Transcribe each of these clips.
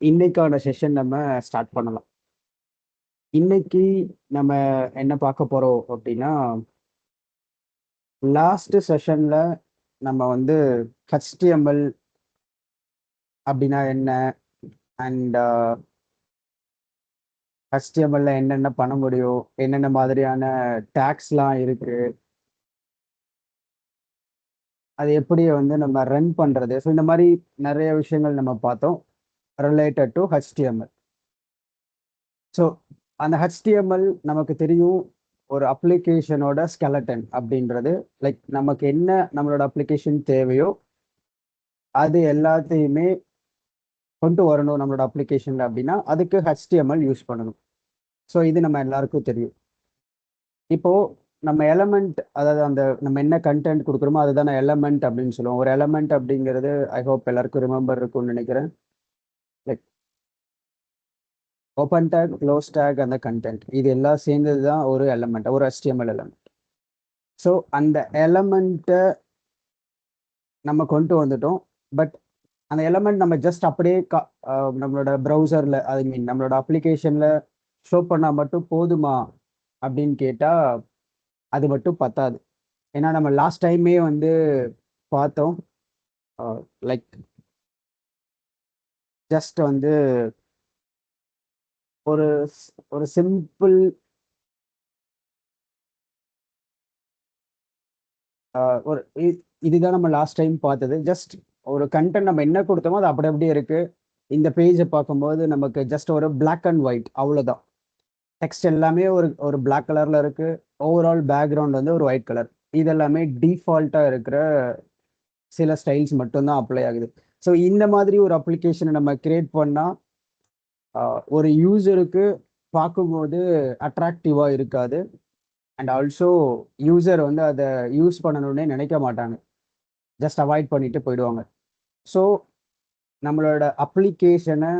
இன்னைக்கான செஷன் நம்ம ஸ்டார்ட் பண்ணலாம். இன்னைக்கு நம்ம என்ன பார்க்க போறோம் அப்படின்னா, லாஸ்ட் செஷன்ல நம்ம வந்து HTML அப்படின்னா என்ன? அண்ட் HTML-ல என்னென்ன பண்ண முடியும்? என்னென்ன மாதிரியான டேக்ஸ்லாம் இருக்கு? அது எப்படி வந்து நம்ம ரன் பண்றது? ஸோ இந்த மாதிரி நிறைய விஷயங்கள் நம்ம பார்த்தோம் ரிலேட்டட் டு HTML. ஸோ அந்த HTML நமக்கு தெரியும் ஒரு அப்ளிகேஷனோட ஸ்கெலட்டன் அப்படின்றது. லைக் நமக்கு என்ன நம்மளோட அப்ளிகேஷன் தேவையோ அது எல்லாத்தையுமே கொண்டு வரணும் நம்மளோட அப்ளிகேஷன்ல அப்படின்னா அதுக்கு HTML யூஸ் பண்ணணும். ஸோ இது நம்ம எல்லாருக்கும் தெரியும். இப்போ நம்ம எலமெண்ட், அதாவது அந்த நம்ம என்ன கண்டென்ட் கொடுக்குறோமோ அதுதான எலமெண்ட் அப்படின்னு சொல்லுவோம். ஒரு எலமெண்ட் அப்படிங்கிறது ஐ ஹோப் எல்லாருக்கும் ரிமெம்பர் இருக்கும்னு நினைக்கிறேன். Like open take, close take, அந்த கண்டென்ட் இது எல்லாம் சேர்ந்தது தான் ஒரு எலமெண்ட், ஒரு HTML எலமெண்ட். ஸோ அந்த எலமெண்ட்டை நம்ம கொண்டு வந்துட்டோம். பட் அந்த எலமெண்ட் நம்ம ஜஸ்ட் அப்படியே நம்மளோட ப்ரௌசர்ல, ஐ மீன் நம்மளோட அப்ளிகேஷன்ல ஷோ பண்ணா மட்டும் போதுமா அப்படின்னு கேட்டா அது மட்டும் பத்தாது. ஏன்னா நம்ம லாஸ்ட் டைமே வந்து பார்த்தோம். லைக் ஜஸ்ட் வந்து ஒரு ஒரு சிம்பிள் ஒரு இதுதான் நம்ம லாஸ்ட் டைம் பார்த்தது. ஜஸ்ட் ஒரு கண்டென்ட் நம்ம என்ன கொடுத்தோமோ அது அப்படி அப்படியே இருக்கு. இந்த பேஜை பார்க்கும்போது நமக்கு ஜஸ்ட் ஒரு பிளாக் அண்ட் ஒயிட் அவ்வளோதான். டெக்ஸ்ட் எல்லாமே ஒரு ஒரு பிளாக் கலர்ல இருக்கு. ஓவரால் பேக்ரவுண்ட் வந்து ஒரு ஒயிட் கலர். இதெல்லாமே டிஃபால்ட்டா இருக்கிற சில ஸ்டைல்ஸ் மட்டும்தான் அப்ளை ஆகுது. ஸோ இந்த மாதிரி ஒரு அப்ளிகேஷனை நம்ம கிரியேட் பண்ணா ஒரு யூசருக்கு பார்க்கும்போது அட்ராக்டிவா இருக்காது. அண்ட் ஆல்சோ யூசர் வந்து அதை யூஸ் பண்ணணும்னே நினைக்க மாட்டாங்க. ஜஸ்ட் அவாய்ட் பண்ணிட்டு போயிடுவாங்க. ஸோ நம்மளோட அப்ளிகேஷனை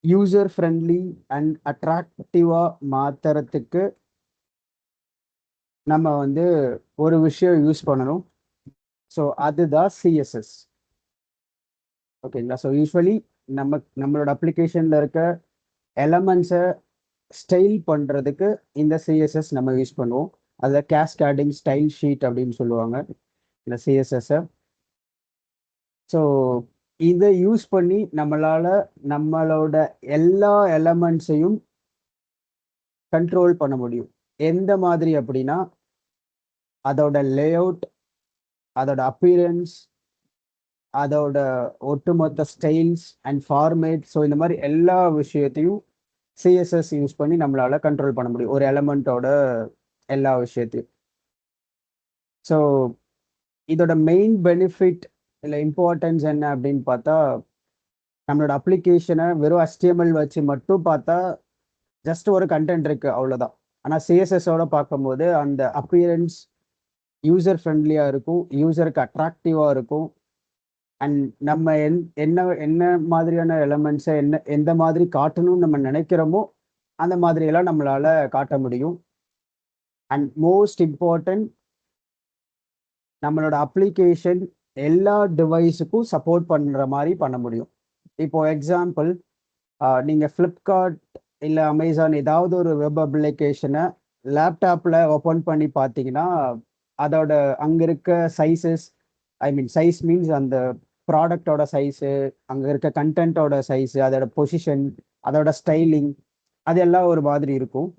யூசர் ஃப்ரெண்ட்லி அண்ட் அட்ராக்டிவா மாத்துறதுக்கு நம்ம வந்து ஒரு விஷயம் யூஸ் பண்ணணும். ஸோ அதுதான் CSS. ஓகேங்களா? ஸோ யூஸ்வலி நம்மளோட அப்ளிகேஷன்ல இருக்க எலமெண்ட்ஸை ஸ்டைல் பண்றதுக்கு இந்த CSS நம்ம யூஸ் பண்ணுவோம். அதில் கேஸ்கேடிங் ஸ்டைல் ஷீட் அப்படின்னு சொல்லுவாங்க இந்த CSS-அ. ஸோ இதை யூஸ் பண்ணி நம்மளோட எல்லா எலமெண்ட்ஸையும் கண்ட்ரோல் பண்ண முடியும். எந்த மாதிரி அப்படின்னா அதோட லேஅவுட், அதோட அப்பியரன்ஸ், அதோட ஒட்டுமொத்த ஸ்டைல்ஸ் அண்ட் ஃபார்மேட். ஸோ இந்த மாதிரி எல்லா விஷயத்தையும் CSS யூஸ் பண்ணி நம்மளால கண்ட்ரோல் பண்ண முடியும் ஒரு எலமெண்ட்டோட எல்லா விஷயத்தையும். ஸோ இதோட மெயின் பெனிஃபிட் இல்லை இம்பார்ட்டன்ஸ் என்ன அப்படின்னு பார்த்தா, நம்மளோட அப்ளிகேஷனை வெறும் HTML வச்சு மட்டும் பார்த்தா ஜஸ்ட் ஒரு கண்டென்ட் இருக்கு அவ்வளோதான். ஆனால் CSS-ஓட பார்க்கும்போது அந்த அப்பியரன்ஸ் யூசர் ஃப்ரெண்ட்லியாக இருக்கும், யூசருக்கு அட்ராக்டிவாக இருக்கும். அண்ட் நம்ம என்ன என்ன மாதிரியான எலமெண்ட்ஸை எந்த மாதிரி காட்டணும்னு நம்ம நினைக்கிறோமோ அந்த மாதிரியெல்லாம் நம்மளால காட்ட முடியும். அண்ட் மோஸ்ட் இம்பார்ட்டன்ட், நம்மளோட அப்ளிகேஷன் எல்லா டிவைஸுக்கும் சப்போர்ட் பண்ணுற மாதிரி பண்ண முடியும். இப்போ எக்ஸாம்பிள், நீங்கள் ஃப்ளிப்கார்ட் இல்லை அமேசான் ஏதாவது ஒரு வெப் அப்ளிகேஷனை லேப்டாப்பில் ஓப்பன் பண்ணி பார்த்தீங்கன்னா அதோட அங்கே இருக்க சைஸஸ், ஐ மீன் சைஸ் மீன்ஸ் அந்த ப்ராடக்டோட சைஸு, அங்கே இருக்க கண்டென்ட்டோட சைஸு, அதோட பொசிஷன், அதோட ஸ்டைலிங், அது எல்லாம் ஒரு மாதிரி இருக்கும்.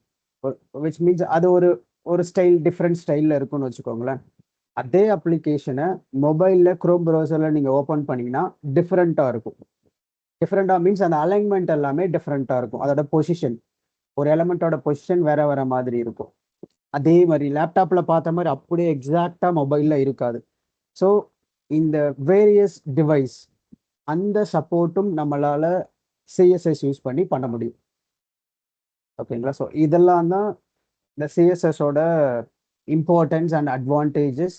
விச் மீன்ஸ் அது ஒரு ஒரு ஸ்டைல், டிஃப்ரெண்ட் ஸ்டைலில் இருக்கும்னு வச்சுக்கோங்களேன். அதே அப்ளிகேஷனை மொபைலில் குரோம் ப்ரௌசரில் நீங்கள் ஓப்பன் பண்ணீங்கன்னா டிஃப்ரெண்ட்டாக இருக்கும். டிஃப்ரெண்ட்டாக மீன்ஸ் அந்த அலைன்மெண்ட் எல்லாமே டிஃப்ரெண்ட்டாக இருக்கும். அதோட பொசிஷன், ஒரு எலமெண்ட்டோட பொசிஷன் வேற வேற மாதிரி இருக்கும். அதே மாதிரி லேப்டாப்பில் பார்த்த மாதிரி அப்படியே எக்ஸாக்டாக மொபைலில் இருக்காது. ஸோ இந்த வேரியஸ் டிவைஸ் அந்த சப்போர்ட்டும் நம்மளால CSS யூஸ் பண்ணி பண்ண முடியும். ஓகேங்களா? ஸோ இதெல்லாம் தான் இந்த CSS-ஓட இம்பார்ட்டன்ஸ் அண்ட் அட்வான்டேஜஸ்.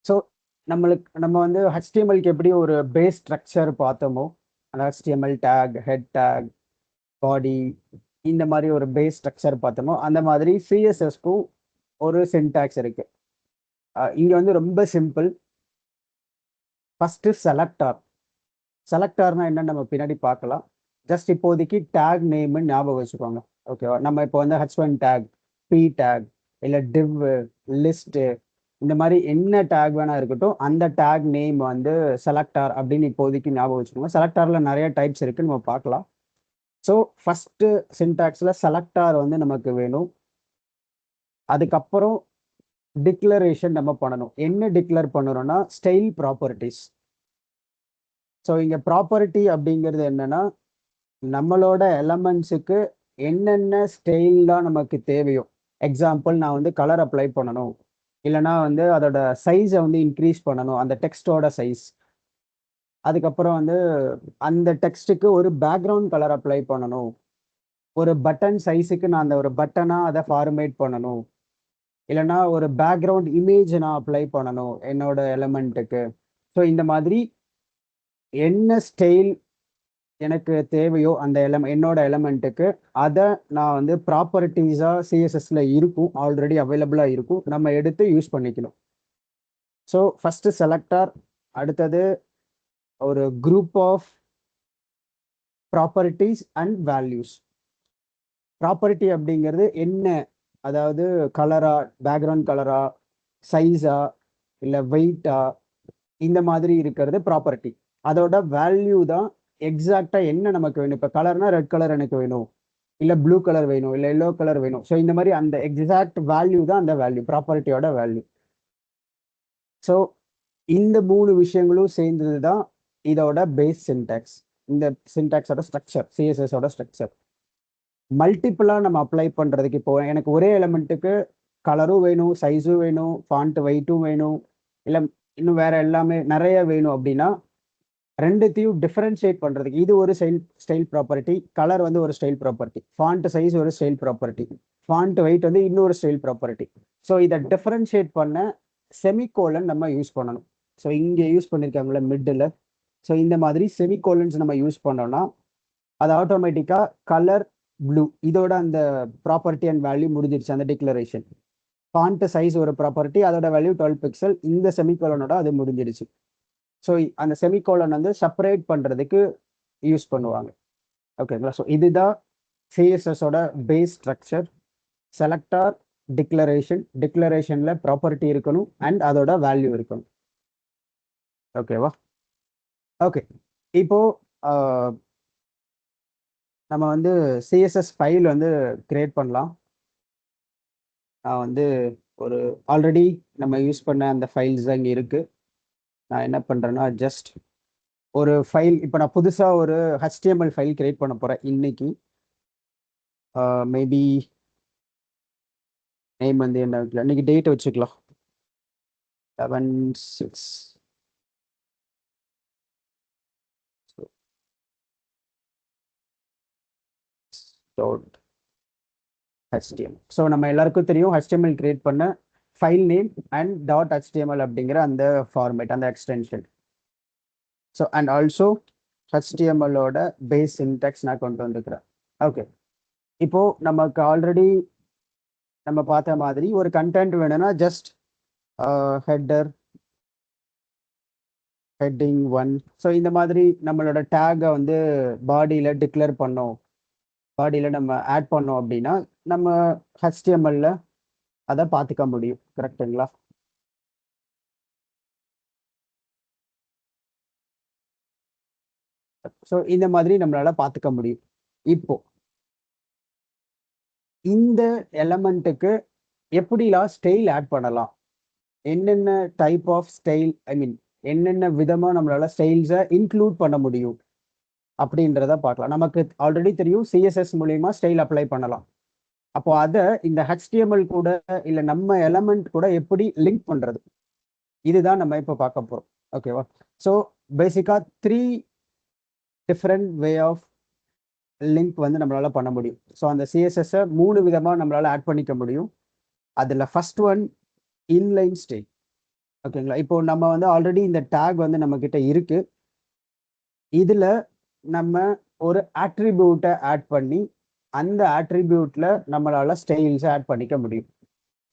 ஸோ நம்ம வந்து HTML-க்கு எப்படி ஒரு பேஸ் ஸ்ட்ரக்சர் பார்த்தோமோ, அந்த HTML டேக், ஹெட் டேக், பாடி, இந்த மாதிரி ஒரு பேஸ் ஸ்ட்ரக்சர் பார்த்தோமோ அந்த மாதிரி CSS-க்கும் ஒரு சின்டாக்ஸ் இருக்கு. இங்க வந்து ரொம்ப சிம்பிள். First selector. செலக்டார்னா என்னன்னு நம்ம பின்னாடி பார்க்கலாம். ஜஸ்ட் இப்போதைக்கு டேக் நேம்னு ஞாபகம் வச்சுக்கோங்க. ஓகேவா? நம்ம இப்போ வந்து H1 டேக், P டேக், இல்லை div, லிஸ்ட், இந்த மாதிரி என்ன டேக் வேணா இருக்கட்டும், அந்த டேக் நேம் வந்து செலக்டார் அப்படின்னு இப்போதைக்கு ஞாபகம் வச்சுக்கோங்க. செலக்டார்ல நிறைய டைப்ஸ் இருக்கு, நம்ம பார்க்கலாம். ஸோ ஃபர்ஸ்ட் சின்டாக்ஸ்ல செலக்டார் வந்து நமக்கு வேணும். அதுக்கப்புறம் டிக்ளரேஷன் நம்ம பண்ணணும். என்ன டிக்ளேர் பண்ணணும்னா ஸ்டைல் ப்ராப்பர்ட்டிஸ். ஸோ இங்க ப்ராப்பர்ட்டி அப்படிங்கிறது என்னன்னா, நம்மளோட எலமெண்ட்ஸுக்கு என்னென்ன ஸ்டைல்லாம் நமக்கு தேவையோ. எக்ஸாம்பிள், நான் வந்து கலர் அப்ளை பண்ணணும், இல்லைனா வந்து அதோட சைஸை வந்து இன்க்ரீஸ் பண்ணணும், அந்த டெக்ஸ்டோட சைஸ். அதுக்கப்புறம் வந்து அந்த டெக்ஸ்ட்டுக்கு ஒரு பேக்ரவுண்ட் கலர் அப்ளை பண்ணணும், ஒரு பட்டன் சைஸுக்கு நான் அந்த ஒரு பட்டனாக அதை ஃபார்மேட் பண்ணணும், இல்லைனா ஒரு பேக்ரவுண்ட் இமேஜ் நான் அப்ளை பண்ணணும் என்னோட எலமெண்ட்டுக்கு. ஸோ இந்த மாதிரி என்ன ஸ்டைல் எனக்கு தேவையோ அந்த என்னோட எலமெண்ட்டுக்கு அதை நான் வந்து ப்ராப்பர்ட்டிஸாக சிஎஸ்எஸ்ல இருக்கும், ஆல்ரெடி அவைலபிளாக இருக்கும், நம்ம எடுத்து யூஸ் பண்ணிக்கணும். ஸோ ஃபஸ்ட்டு செலக்டார், அடுத்தது ஒரு group of properties and values. Property அப்படிங்கிறது என்ன, அதாவது கலரா, பேக்ரவுண்ட் கலரா, சைஸா, இல்லை வெயிட்டா, இந்த மாதிரி இருக்கிறது ப்ராப்பர்ட்டி. அதோட வேல்யூ தான் எக்ஸாக்டா என்ன நமக்கு வேணும். இப்போ கலர்னா ரெட் கலர் எனக்கு வேணும், இல்லை ப்ளூ கலர் வேணும், இல்லை எல்லோ கலர் வேணும். ஸோ இந்த மாதிரி அந்த எக்ஸாக்ட் வேல்யூ தான் அந்த வேல்யூ, ப்ராப்பர்ட்டியோட வேல்யூ. ஸோ இந்த 3 விஷயங்களும் சேர்ந்தது தான் இதோட பேஸ் சின்டாக்ஸ். இந்த சின்டாக்ஸோட ஸ்ட்ரக்சர், சிஎஸ்எஸோட ஸ்ட்ரக்சர். மல்டிபிளா நம்ம அப்ளை பண்றதுக்கு, இப்போ எனக்கு ஒரே எலமெண்ட்டுக்கு கலரும் வேணும், சைஸும் வேணும், ஃபாண்ட் வெயிட்டும் வேணும், இல்லை இன்னும் வேற எல்லாமே நிறைய வேணும் அப்படின்னா, ரெண்டுத்தையும் டிஃபரன்ஷியேட் பண்றதுக்கு இது ஒரு ஸ்டைல் ப்ராப்பர்ட்டி, கலர் வந்து ஒரு ஸ்டைல் ப்ராப்பர்ட்டி, ஃபாண்ட் சைஸ் ஒரு ஸ்டைல் ப்ராப்பர்ட்டி, ஃபாண்ட் வெயிட் வந்து இன்னொரு ஸ்டைல் ப்ராப்பர்ட்டி. ஸோ இதை டிஃபரன்ஷியேட் பண்ண செமிகோலன் நம்ம யூஸ் பண்ணணும். ஸோ இங்கே யூஸ் பண்ணியிருக்காங்களே மிடில், ஸோ இந்த மாதிரி செமிகோலன்ஸ் நம்ம யூஸ் பண்ணோம்னா அது ஆட்டோமேட்டிக்காக கலர் ப்ளூ இதோட அந்த ப்ராப்பர்ட்டி அண்ட் வேல்யூ முடிஞ்சிருச்சு, அந்த டிக்ளரேஷன். ஃபாண்ட் சைஸ் ஒரு ப்ராப்பர்ட்டி, அதோட வேல்யூ 12 பிக்சல், இந்த செமிகோலனோட அது முடிஞ்சிருச்சு. ஸோ அந்த செமிகோலன் வந்து செப்பரேட் பண்ணுறதுக்கு யூஸ் பண்ணுவாங்க. ஓகேங்களா? ஸோ இதுதான் சிஎஸ்எஸோட பேஸ் ஸ்ட்ரக்சர். செலக்டார், டிக்ளரேஷன், டிக்ளரேஷனில் ப்ராப்பர்ட்டி இருக்கணும் அண்ட் அதோட வேல்யூ இருக்கணும். ஓகேவா? ஓகே, இப்போ நம்ம வந்து சிஎஸ்எஸ் ஃபைல் வந்து கிரியேட் பண்ணலாம். நான் வந்து ஒரு ஆல்ரெடி நம்ம யூஸ் பண்ண அந்த ஃபைல்ஸ் தான் இங்கே இருக்குது. நான் என்ன பண்ணுறேன்னா, ஜஸ்ட் ஒரு ஃபைல், இப்போ நான் புதுசாக ஒரு HTML ஃபைல் கிரியேட் பண்ண போகிறேன் இன்னைக்கு. மேபி நேம் வந்து என்ன வைக்கலாம், இன்னைக்கு டேட் வச்சுக்கலாம் 11/6. HTML. ஸோ நம்ம எல்லாருக்கும் தெரியும் HTML கிரியேட் பண்ண ஃபைல் நேம் அண்ட் .html அப்படிங்கிற அந்த ஃபார்மேட், அந்த எக்ஸ்டென்ஷன். ஸோ அண்ட் ஆல்சோ HTML-ஓட பேஸ் சின்டாக்ஸ் நான் கொண்டு வந்துக்கிறேன். ஓகே, இப்போ நமக்கு ஆல்ரெடி நம்ம பார்த்த மாதிரி ஒரு கண்டென்ட் வேணும்னா ஜஸ்ட் ஹெட்டர், ஹெட்டிங் 1. ஸோ இந்த மாதிரி நம்மளோட டேகை வந்து பாடியில் டிக்ளேர் பண்ணோம், பாடியில் நம்ம ஆட் பண்ணோம் அப்படின்னா நம்ம HTML-ல அதை பார்த்துக்க முடியும். கரெக்டுங்களா? ஸோ இந்த மாதிரி நம்மளால பார்த்துக்க முடியும். இப்போ இந்த எலமெண்ட்டுக்கு எப்படிலாம் ஸ்டைல் ஆட் பண்ணலாம், என்னென்ன டைப் ஆஃப் ஸ்டைல், ஐ மீன் என்னென்ன விதமாக நம்மளால ஸ்டைல்ஸை இன்க்ளூட் பண்ண முடியும் அப்படின்றத பார்க்கலாம். நமக்கு ஆல்ரெடி தெரியும் சிஎஸ்எஸ் மூலயமா ஸ்டைல் அப்ளை பண்ணலாம். அப்போ அதை இந்த HTML கூட இல்லை நம்ம எலமெண்ட் கூட எப்படி லிங்க் பண்ணுறது, இதுதான் நம்ம இப்போ பார்க்க போகிறோம். ஓகேவா? ஸோ பேசிக்காக 3 டிஃப்ரெண்ட் வே ஆஃப் லிங்க் வந்து நம்மளால பண்ண முடியும். ஸோ அந்த சிஎஸ்எஸ்ஸை 3 விதமாக நம்மளால ஆட் பண்ணிக்க முடியும். அதில் ஃபர்ஸ்ட் ஒன் இன்லைன் ஸ்டைல். ஓகேங்களா? இப்போ நம்ம வந்து ஆல்ரெடி இந்த டேக் வந்து நம்ம கிட்ட இருக்கு. இதுல நம்ம ஒரு ஆட்ரிபியூட்டை ஆட் பண்ணி அந்த ஆட்ரிபியூட்ல நம்மளால ஸ்டைல்ஸ் ஆட் பண்ணிக்க முடியும்.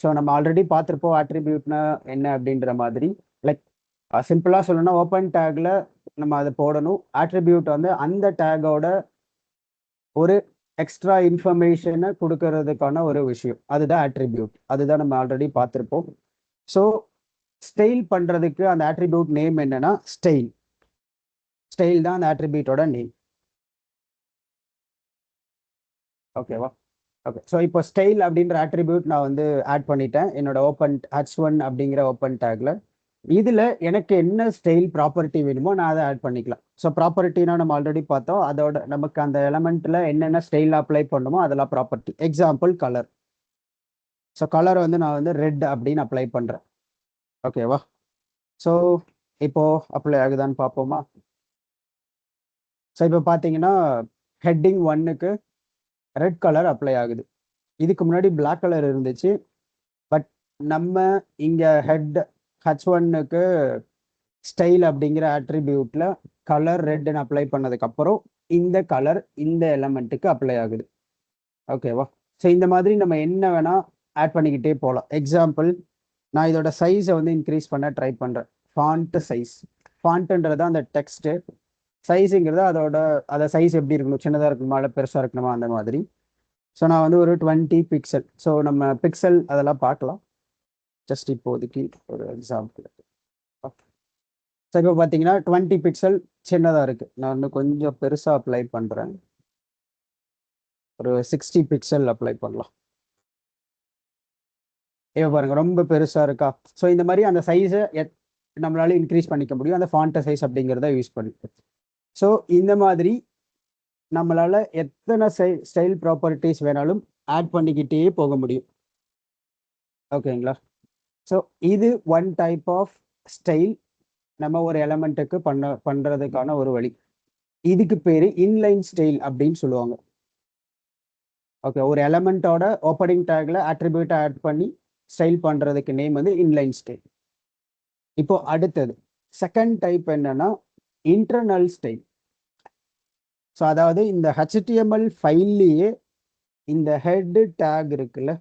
ஸோ நம்ம ஆல்ரெடி பார்த்துருப்போம் ஆட்ரிபியூட்னா என்ன அப்படின்ற மாதிரி. லைக் சிம்பிளா சொல்லணும்னா ஓப்பன் டேக்ல நம்ம அதை போடணும். ஆட்ரிபியூட் வந்து அந்த டேகோட ஒரு எக்ஸ்ட்ரா இன்ஃபர்மேஷனை கொடுக்கறதுக்கான ஒரு விஷயம். அதுதான் ஆட்ரிபியூட். அதுதான் நம்ம ஆல்ரெடி பார்த்துருப்போம். ஸோ ஸ்டைல் பண்றதுக்கு அந்த ஆட்ரிபியூட் நேம் என்னன்னா ஸ்டைல். ஸ்டைல் தான் அந்த ஆட்ரிபியூட்டோட நேம். ஓகேவா? ஓகே. ஸோ இப்போ ஸ்டைல் அப்படின்ற ஆட்ரிபியூட் நான் வந்து ஆட் பண்ணிட்டேன் என்னோட ஓப்பன் h1 அப்படிங்கிற ஓப்பன் டேக்ல. இதுல எனக்கு என்ன ஸ்டைல் ப்ராப்பர்ட்டி வேணுமோ நான் அதை ஆட் பண்ணிக்கலாம். ஸோ ப்ராப்பர்ட்டினா நம்ம ஆல்ரெடி பார்த்தோம். அதோட நமக்கு அந்த எலமெண்ட்ல என்னென்ன ஸ்டைல் அப்ளை பண்ணுமோ அதெல்லாம் property. Example colour. So colour வந்து நான் வந்து ரெட் அப்படின்னு அப்ளை பண்றேன். ஓகேவா? ஸோ இப்போ அப்ளை ஆகுதான்னு பார்ப்போமா? ஸோ இப்போ பார்த்தீங்கன்னா ஹெட்டிங் 1க்கு ரெட் கலர் அப்ளை ஆகுது. இதுக்கு முன்னாடி பிளாக் கலர் இருந்துச்சு. பட் நம்ம இங்க ஹெட் h1க்கு ஸ்டைல் அப்படிங்கிற ஆட்ரிபியூட்ல கலர் ரெட்னு அப்ளை பண்ணதுக்கு அப்புறம் இந்த கலர் இந்த எலமெண்ட்டுக்கு அப்ளை ஆகுது. ஓகேவா? ஸோ இந்த மாதிரி நம்ம என்ன வேணா ஆட் பண்ணிக்கிட்டே போகலாம். எக்ஸாம்பிள் நான் இதோட சைஸை வந்து இன்க்ரீஸ் பண்ண ட்ரை பண்றேன். Font size. ஃபாண்ட்ன்றது அந்த டெக்ஸ்ட். சைஸுங்கிறது அதை சைஸ் எப்படி இருக்கணும், சின்னதாக இருக்கணுமா இல்லை பெருசாக இருக்கணுமா அந்த மாதிரி. ஸோ நான் வந்து ஒரு 20 பிக்சல். ஸோ நம்ம பிக்சல் அதெல்லாம் பார்க்கலாம். ஜஸ்ட் இப்போதைக்கு ஒரு எக்ஸாம்பிள். ஸோ இப்போ பார்த்தீங்கன்னா 20 பிக்சல் சின்னதாக இருக்குது. நான் இன்னும் கொஞ்சம் பெருசாக அப்ளை பண்ணுறேன். ஒரு 60 பிக்சல் அப்ளை பண்ணலாம். இப்போ பாருங்க ரொம்ப பெருசாக இருக்கா? ஸோ இந்த மாதிரி அந்த சைஸை நம்மளால இன்க்ரீஸ் பண்ணிக்க முடியும் அந்த ஃபாண்ட் சைஸ் அப்படிங்கிறத யூஸ் பண்ணி. ஸோ இந்த மாதிரி நம்மளால எத்தனை ஸ்டைல் ப்ராப்பர்ட்டிஸ் வேணாலும் ஆட் பண்ணிக்கிட்டே போக முடியும். ஓகேங்களா? ஸோ இது ஒன் டைப் ஆஃப் ஸ்டைல் நம்ம ஒரு எலமெண்ட்டுக்கு பண்றதுக்கான ஒரு வழி. இதுக்கு பேரு இன்லைன் ஸ்டைல் அப்படின்னு சொல்லுவாங்க. ஓகே. ஒரு எலமெண்டோட ஓப்பனிங் டேக்ல ஆட்ரிபியூட் ஆட் பண்ணி ஸ்டைல் பண்றதுக்கு நேம் வந்து இன்லைன் ஸ்டைல். இப்போ அடுத்தது செகண்ட் டைப் என்னன்னா இன்டர்னல் ஸ்டைல். ஸோ அதாவது இந்த HTML ஃபைல்லையே இந்த ஹெட் டேக் இருக்குல்ல,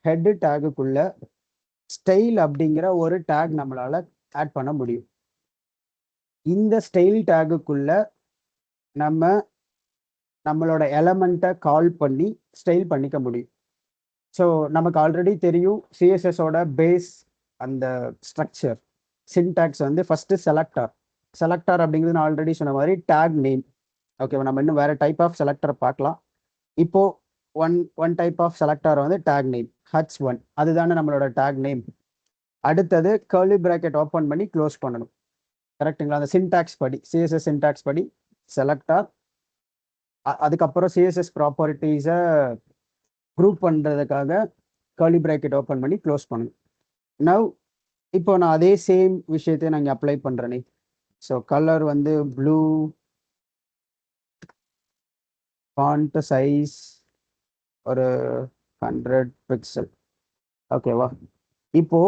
ஹெட் டேகுக்குள்ள ஸ்டைல் அப்படிங்கிற ஒரு டேக் நம்மளால ஆட் பண்ண முடியும். இந்த ஸ்டைல் டேகுக்குள்ள நம்ம நம்மளோட எலமெண்ட்டை கால் பண்ணி ஸ்டைல் பண்ணிக்க முடியும். ஸோ நமக்கு ஆல்ரெடி தெரியும் சிஎஸ்எஸோட பேஸ் அந்த ஸ்ட்ரக்சர் சின்டாக்ஸ் வந்து ஃபர்ஸ்ட் செலக்டார். செலக்டார் அப்படிங்கிறது நான் ஆல்ரெடி சொன்ன மாதிரி டேக் நேம். ஓகே. நம்ம இன்னும் வேற டைப் ஆஃப் செலக்டர் பார்க்கலாம். இப்போ ஒன் டைப் ஆஃப் செலக்டார் வந்து டேக் நேம் h1. அதுதானே நம்மளோட டேக் நேம். அடுத்தது கர்லி பிராக்கெட் ஓப்பன் பண்ணி க்ளோஸ் பண்ணணும். கரெக்டுங்களா? அந்த சின்டாக்ஸ் படி, சிஎஸ்எஸ் சின்டாக்ஸ் படி செலக்டார். அதுக்கப்புறம் சிஎஸ்எஸ் ப்ராப்பர்ட்டிஸை குரூப் பண்ணுறதுக்காக கர்லி பிராக்கெட் ஓப்பன் பண்ணி க்ளோஸ் பண்ணணும். நவ் இப்போ நான் அதே சேம் விஷயத்தை நான் இங்கே அப்ளை பண்ணுறேனே. ஸோ கலர் வந்து ப்ளூ, ஃபாண்ட் சைஸ் ஒரு 100 பிக்சல். ஓகேவா? இப்போ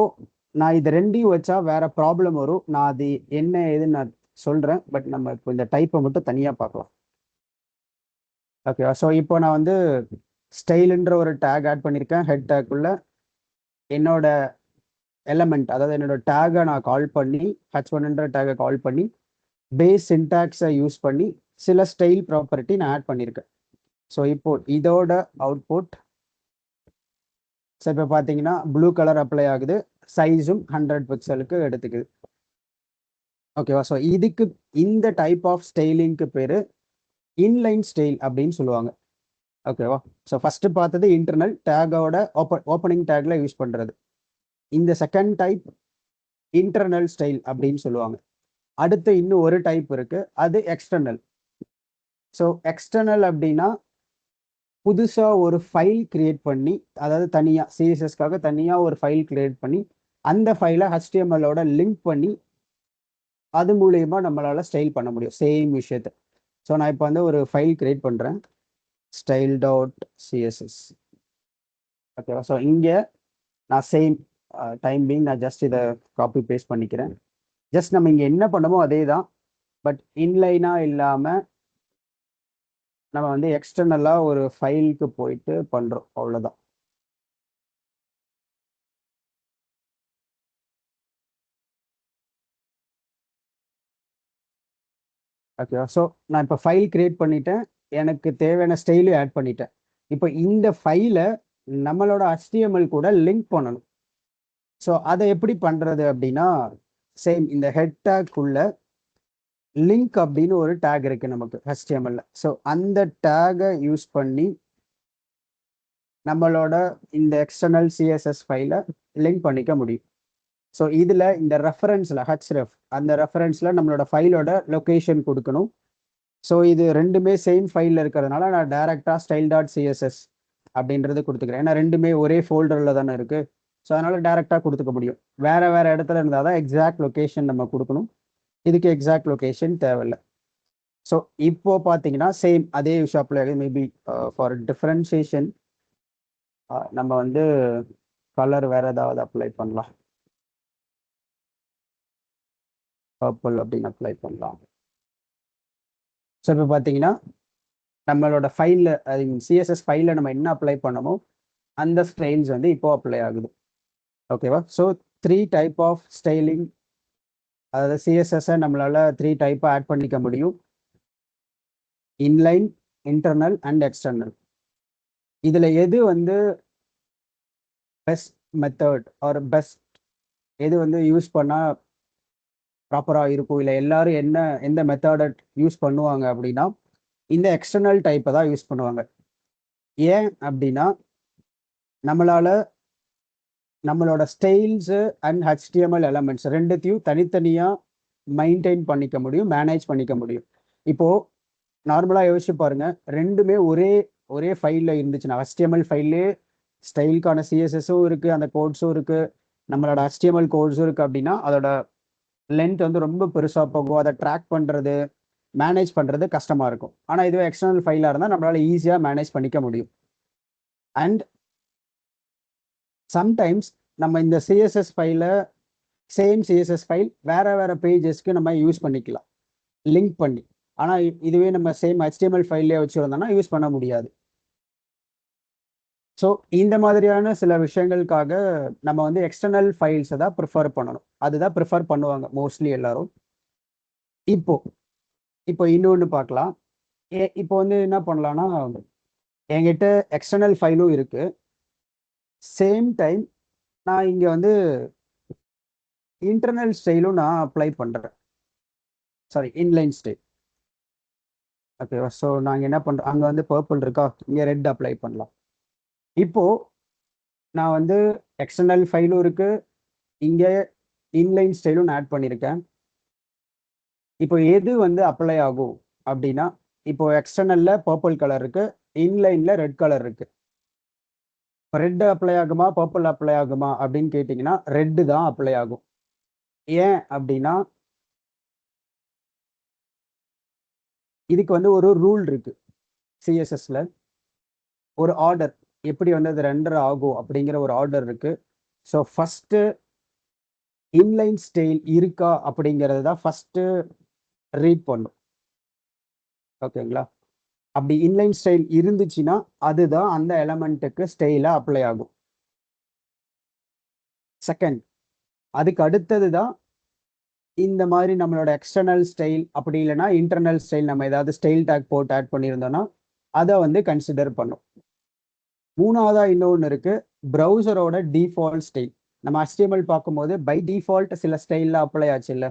நான் இது ரெண்டையும் வச்சா வேற ப்ராப்ளம் வரும். நான் அது என்ன ஏதுன்னு நான் சொல்றேன். பட் நம்ம இப்போ இந்த டைப்பை மட்டும் தனியாக பார்க்கலாம். ஓகேவா? ஸோ இப்போ நான் வந்து ஸ்டைலுன்ற ஒரு டேக் ஆட் பண்ணியிருக்கேன். ஹெட் டேக்குள்ள என்னோட எலமெண்ட், அதாவது என்னோட டேகை நான் கால் பண்ணி h1ன்ற டேகை கால் பண்ணி பேஸ் சின்டாக்ஸை யூஸ் பண்ணி சில ஸ்டைல் ப்ராப்பர்ட்டி நான் ஆட் பண்ணியிருக்கேன். ஸோ இப்போ இதோட அவுட்புட் இப்போ பார்த்தீங்கன்னா ப்ளூ கலர் அப்ளை ஆகுது. சைஸும் 100 பிக்சலுக்கு எடுத்துக்குது. ஓகேவா? ஸோ இதுக்கு இந்த டைப் ஆஃப் ஸ்டைலிங்க்கு பேரு இன்லைன் ஸ்டைல் அப்படின்னு சொல்லுவாங்க. ஓகேவா? ஸோ ஃபர்ஸ்ட் பார்த்தது இன்டர்னல் டேகோட ஓப்பனிங் டேக்ல யூஸ் பண்றது. இந்த செகண்ட் டைப் இன்டர்னல் ஸ்டைல் அப்படின்னு சொல்லுவாங்க. அடுத்து இன்னும் ஒரு டைப் இருக்கு, அது எக்ஸ்டர்னல். ஸோ எக்ஸ்டர்னல் அப்படின்னா புதுசா ஒரு ஃபைல் கிரியேட் பண்ணி, அதாவது தனியா சிஎஸ்எஸ்க்காக தனியா ஒரு ஃபைல் கிரியேட் பண்ணி அந்த ஃபைலை HTML-ஓட லிங்க் பண்ணி அது மூலியமா நம்மளால ஸ்டைல் பண்ண முடியும் சேம் விஷயத்த. ஸோ நான் இப்போ வந்து ஒரு ஃபைல் கிரியேட் பண்றேன், style.css. ஓகேவா? ஸோ இங்கே நான் சேம் டைம் பீங் நான் ஜஸ்ட் இதை காப்பி பேஸ்ட் பண்ணிக்கிறேன். ஜஸ்ட் நம்ம இங்கே என்ன பண்ணமோ அதே தான். பட் இன்லைனா இல்லாமல் நம்ம வந்து எக்ஸ்டர்னலாக ஒரு ஃபைலுக்கு போயிட்டு பண்ணுறோம், அவ்வளோதான். ஓகேவா? ஸோ நான் இப்போ ஃபைல் கிரியேட் பண்ணிட்டேன், எனக்கு தேவையான ஸ்டைலும் ஆட் பண்ணிட்டேன். இப்போ இந்த ஃபைலை நம்மளோட HTML கூட லிங்க் பண்ணணும். ஸோ அதை எப்படி பண்றது அப்படின்னா, சேம் இந்த ஹெட் டேக் உள்ள லிங்க் அப்படின்னு ஒரு டேக் இருக்கு நமக்கு HTML. ஸோ அந்த டேகை யூஸ் பண்ணி நம்மளோட இந்த எக்ஸ்டர்னல் சிஎஸ்எஸ் ஃபைலை லிங்க் பண்ணிக்க முடியும். ஸோ இதில் இந்த ரெஃபரன்ஸில் ஹெச்ரெஃப் அந்த ரெஃபரன்ஸில் நம்மளோட ஃபைலோட லொக்கேஷன் கொடுக்கணும். ஸோ இது ரெண்டுமே சேம் ஃபைலில் இருக்கிறதுனால நான் டைரெக்டாக style.css அப்படின்றது கொடுத்துக்கிறேன். ஏன்னா ரெண்டுமே ஒரே ஃபோல்டரில் தானே இருக்குது. ஸோ அதனால் டைரெக்டாக கொடுத்துக்க முடியும். வேறு வேறு இடத்துல இருந்தால் தான் எக்ஸாக்ட் லொக்கேஷன் நம்ம கொடுக்கணும். இதுக்கு எக்ஸாக்ட் லொக்கேஷன் தேவையில்லை. ஸோ இப்போ பார்த்தீங்கன்னா சேம் அதே விஷயம் அப்ளை ஆகுது. மேபி ஃபார் டிஃப்ரென்சியேஷன் நம்ம வந்து கலர் வேறு ஏதாவது அப்ளை பண்ணலாம். பர்பிள் அப்படின்னு அப்ளை பண்ணலாம். ஸோ இப்போ பார்த்தீங்கன்னா நம்மளோட ஃபைலில் அது சிஎஸ்எஸ் ஃபைலில் நம்ம என்ன அப்ளை பண்ணமோ அந்த ஸ்டைல்ஸ் வந்து இப்போ அப்ளை ஆகுது. ஓகேவா? ஸோ 3 டைப் ஆஃப் ஸ்டைலிங், அதாவது சிஎஸ்எஸ்ஸை நம்மளால் 3 டைப்பாக ஆட் பண்ணிக்க முடியும். Inline, internal and external. இதில் எது வந்து பெஸ்ட் மெத்தட் ஆர் பெஸ்ட், எது வந்து யூஸ் பண்ணால் ப்ராப்பராக இருக்கும், இல்லை எல்லாரும் எந்த மெத்தடை யூஸ் பண்ணுவாங்க அப்படின்னா இந்த எக்ஸ்டர்னல் டைப்பை தான் யூஸ் பண்ணுவாங்க. ஏன் அப்படின்னா நம்மளோட ஸ்டைல்ஸு அண்ட் HTML எலமெண்ட்ஸ் ரெண்டுத்தையும் தனித்தனியாக மெயின்டைன் பண்ணிக்க முடியும், மேனேஜ் பண்ணிக்க முடியும். இப்போது நார்மலாக யோசிச்சு பாருங்க, ரெண்டுமே ஒரே ஃபைலில் இருந்துச்சுன்னா HTML ஃபைல்லே ஸ்டைலுக்கான சிஎஸ்எஸும் இருக்குது, அந்த கோட்ஸும் இருக்குது, நம்மளோட HTML கோட்ஸும் இருக்குது அப்படின்னா அதோட லென்த் வந்து ரொம்ப பெருசாக போகும். அதை ட்ராக் பண்ணுறது, மேனேஜ் பண்ணுறது கஷ்டமாக இருக்கும். ஆனால் இதுவே எக்ஸ்டர்னல் ஃபைலாக இருந்தால் நம்மளால் ஈஸியாக மேனேஜ் பண்ணிக்க முடியும். அண்ட் சம்டைம்ஸ் நம்ம இந்த சிஎஸ்எஸ் ஃபைலை சேம் சிஎஸ்எஸ் ஃபைல் வேறு பேஜஸ்க்கு நம்ம யூஸ் பண்ணிக்கலாம் லிங்க் பண்ணி. ஆனால் இதுவே நம்ம சேம் HTML ஃபைல்லே வச்சுருந்தோம்னா யூஸ் பண்ண முடியாது. ஸோ இந்த மாதிரியான சில விஷயங்களுக்காக நம்ம வந்து எக்ஸ்டர்னல் ஃபைல்ஸை தான் ப்ரிஃபர் பண்ணணும். அதுதான் ப்ரிஃபர் பண்ணுவாங்க மோஸ்ட்லி எல்லாரும். இப்போ இன்னொன்று பார்க்கலாம். இப்போ வந்து என்ன பண்ணலான்னா, என்கிட்ட எக்ஸ்டர்னல் ஃபைலும் இருக்குது, சேம் டைம் நான் இங்கே வந்து இன்டர்னல் ஸ்டைலும் நான் அப்ளை பண்ணுறேன். Sorry, inline style. ஓகேவா? ஸோ நாங்கள் என்ன பண்ணுறோம், அங்கே வந்து பர்பிள் இருக்கா, இங்கே ரெட் அப்ளை பண்ணலாம். இப்போது நான் வந்து எக்ஸ்டர்னல் ஃபைலும் இருக்குது, இங்கே இன்லைன் ஸ்டைலும் நான் ஆட் பண்ணியிருக்கேன். இப்போ எது வந்து அப்ளை ஆகும் அப்படின்னா, இப்போ எக்ஸ்டர்னலில் பர்பிள் கலர் இருக்குது, இன்லைனில் ரெட் கலர் இருக்குது. ரெட் அப்ளை ஆகுமா பர்பிள் அப்ளை ஆகுமா அப்படின்னு கேட்டிங்கன்னா ரெட்டு தான் அப்ளை ஆகும். ஏன் அப்படின்னா இதுக்கு வந்து ஒரு ரூல் இருக்குது சிஎஸ்எஸ்ல, ஒரு ஆர்டர் எப்படி வந்து அது ரெண்டர் ஆகும் அப்படிங்கிற ஒரு ஆர்டர் இருக்குது. ஸோ ஃபஸ்ட்டு இன்லைன் ஸ்டைல் இருக்கா அப்படிங்கிறது தான் ஃபஸ்ட்டு ரீட் பண்ணும். ஓகேங்களா? அப்படி இன்லைன் ஸ்டைல் இருந்துச்சுன்னா அதுதான் அந்த எலமெண்ட்டுக்கு ஸ்டைலாக அப்ளை ஆகும். செகண்ட், அதுக்கு அடுத்தது தான் இந்த மாதிரி நம்மளோட எக்ஸ்டர்னல் ஸ்டைல், அப்படி இல்லைன்னா இன்டர்னல் ஸ்டைல் நம்ம ஏதாவது ஸ்டைல் டேக் போட்டு ஆட் பண்ணியிருந்தோம்னா அதை வந்து கன்சிடர் பண்ணும். மூணாவதா இன்னொன்று இருக்கு, ப்ரௌசரோட டிஃபால்ட் ஸ்டைல். நம்ம HTML பார்க்கும்போது பை டிஃபால்ட் சில ஸ்டைலில் அப்ளை ஆச்சு இல்லை,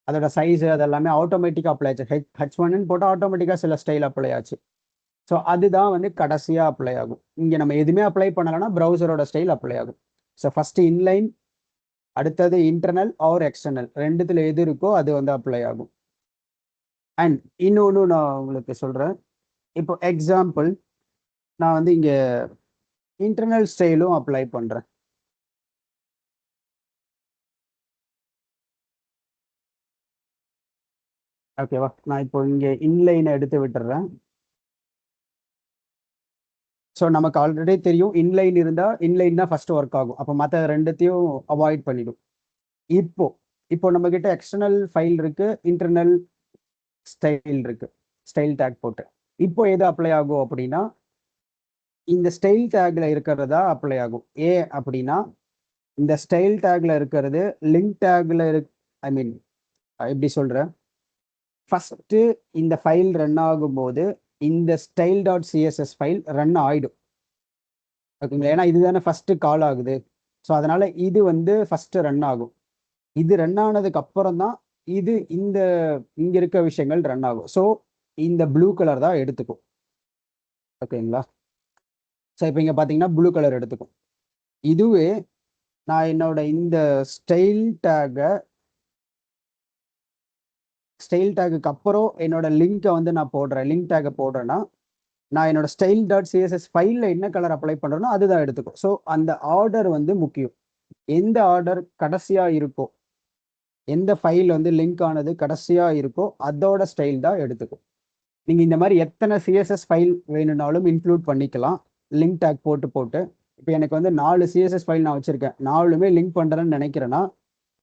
அதோட சைஸு அதெல்லாமே ஆட்டோமேட்டிக்காக அப்ளை ஆச்சு. H1 போட்டால் ஆட்டோமேட்டிக்காக சில ஸ்டைல் அப்ளை ஆச்சு. ஸோ அதுதான் வந்து கடைசியாக அப்ளை ஆகும். இங்கே நம்ம எதுவுமே அப்ளை பண்ணலைன்னா ப்ரௌசரோட ஸ்டைல் அப்ளை ஆகும். ஸோ ஃபஸ்ட்டு இன்லைன், அடுத்தது இன்டர்னல் ஆர் எக்ஸ்டர்னல், ரெண்டுத்தில் எது இருக்கோ அது வந்து அப்ளை ஆகும். அண்ட் இன்னொன்று நான் உங்களுக்கு சொல்கிறேன். இப்போ எக்ஸாம்பிள் நான் வந்து இங்கே இன்டர்னல் ஸ்டைலும் அப்ளை பண்ணுறேன். ஓகேவா? நான் இப்போ இங்கே இன்லைனை எடுத்து விட்டுறேன். ஸோ நமக்கு ஆல்ரெடி தெரியும் இன்லைன் இருந்தால் இன்லைன் தான் ஃபஸ்ட்டு ஒர்க் ஆகும். அப்போ மற்ற ரெண்டுத்தையும் அவாய்ட் பண்ணிடும். இப்போ நம்ம கிட்ட எக்ஸ்டர்னல் ஃபைல் இருக்கு, இன்டர்னல் ஸ்டைல் இருக்கு, ஸ்டைல் டேக் போட்டு. இப்போ எது அப்ளை ஆகும் அப்படின்னா இந்த ஸ்டைல் டேக்ல இருக்கிறதா அப்ளை ஆகும். ஏன் அப்படின்னா இந்த ஸ்டைல் டேக்ல இருக்கிறது லிங்க் டேக்ல ஐ மீன் எப்படி சொல்றேன், ஃபஸ்ட்டு இந்த ஃபைல் ரன் ஆகும்போது இந்த style dot CSS file run ஆகிடும். ஓகேங்களா? ஏன்னா இதுதானே ஃபஸ்ட்டு கால் ஆகுது. ஸோ அதனால் இது வந்து ஃபஸ்ட்டு ரன் ஆகும். இது ரன் ஆனதுக்கு அப்புறம் தான் இது இங்கே இருக்க விஷயங்கள் ரன் ஆகும். ஸோ இந்த ப்ளூ கலர் தான் எடுத்துக்கும். ஓகேங்களா? ஸோ இப்போ இங்கே பார்த்தீங்கன்னா ப்ளூ கலர் எடுத்துக்கும். இதுவே நான் என்னோட இந்த ஸ்டைல் டேக்குக்கு அப்புறம் என்னோட லிங்கை வந்து நான் போடுறேன், லிங்க் டேக்கை போடுறேன்னா நான் என்னோட ஸ்டைல் டாட் சிஎஸ்எஸ் ஃபைலில் என்ன கலர் அப்ளை பண்ணுறேனோ அதுதான் எடுத்துக்கும். ஸோ அந்த ஆர்டர் வந்து முக்கியம். எந்த ஆர்டர் கடைசியாக இருக்கோ, எந்த ஃபைல் வந்து லிங்க் ஆனது கடைசியாக இருக்கோ அதோட ஸ்டைல் தான் எடுத்துக்கும். நீங்கள் இந்த மாதிரி எத்தனை சிஎஸ்எஸ் ஃபைல் வேணும்னாலும் இன்க்ளூட் பண்ணிக்கலாம், லிங்க் டேக் போட்டு. இப்போ எனக்கு வந்து 4 சிஎஸ்எஸ் ஃபைல் நான் வச்சுருக்கேன், 4மே லிங்க் பண்ணுறேன்னு நினைக்கிறேன்னா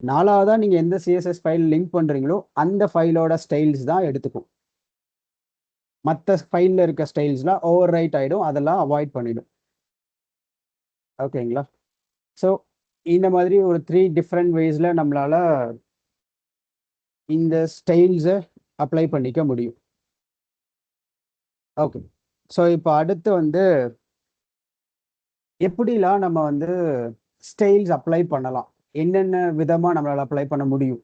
4வதா நீங்கள் எந்த சிஎஸ்எஸ் ஃபைல் லிங்க் பண்ணுறீங்களோ அந்த ஃபைலோட ஸ்டைல்ஸ் தான் எடுத்துக்கும். மற்ற ஃபைலில் இருக்க ஸ்டைல்ஸ்லாம் ஓவர் ரைட் ஆகிடும், அதெல்லாம் அவாய்ட் பண்ணிடும். ஓகேங்களா? ஸோ இந்த மாதிரி ஒரு 3 டிஃப்ரெண்ட் வேஸில் நம்மளால் இந்த ஸ்டைல்ஸை அப்ளை பண்ணிக்க முடியும். ஓகே. ஸோ இப்போ அடுத்து வந்து எப்படிலாம் நம்ம வந்து ஸ்டைல்ஸ் அப்ளை பண்ணலாம், என்னென்ன விதமாக நம்மளால் அப்ளை பண்ண முடியும்.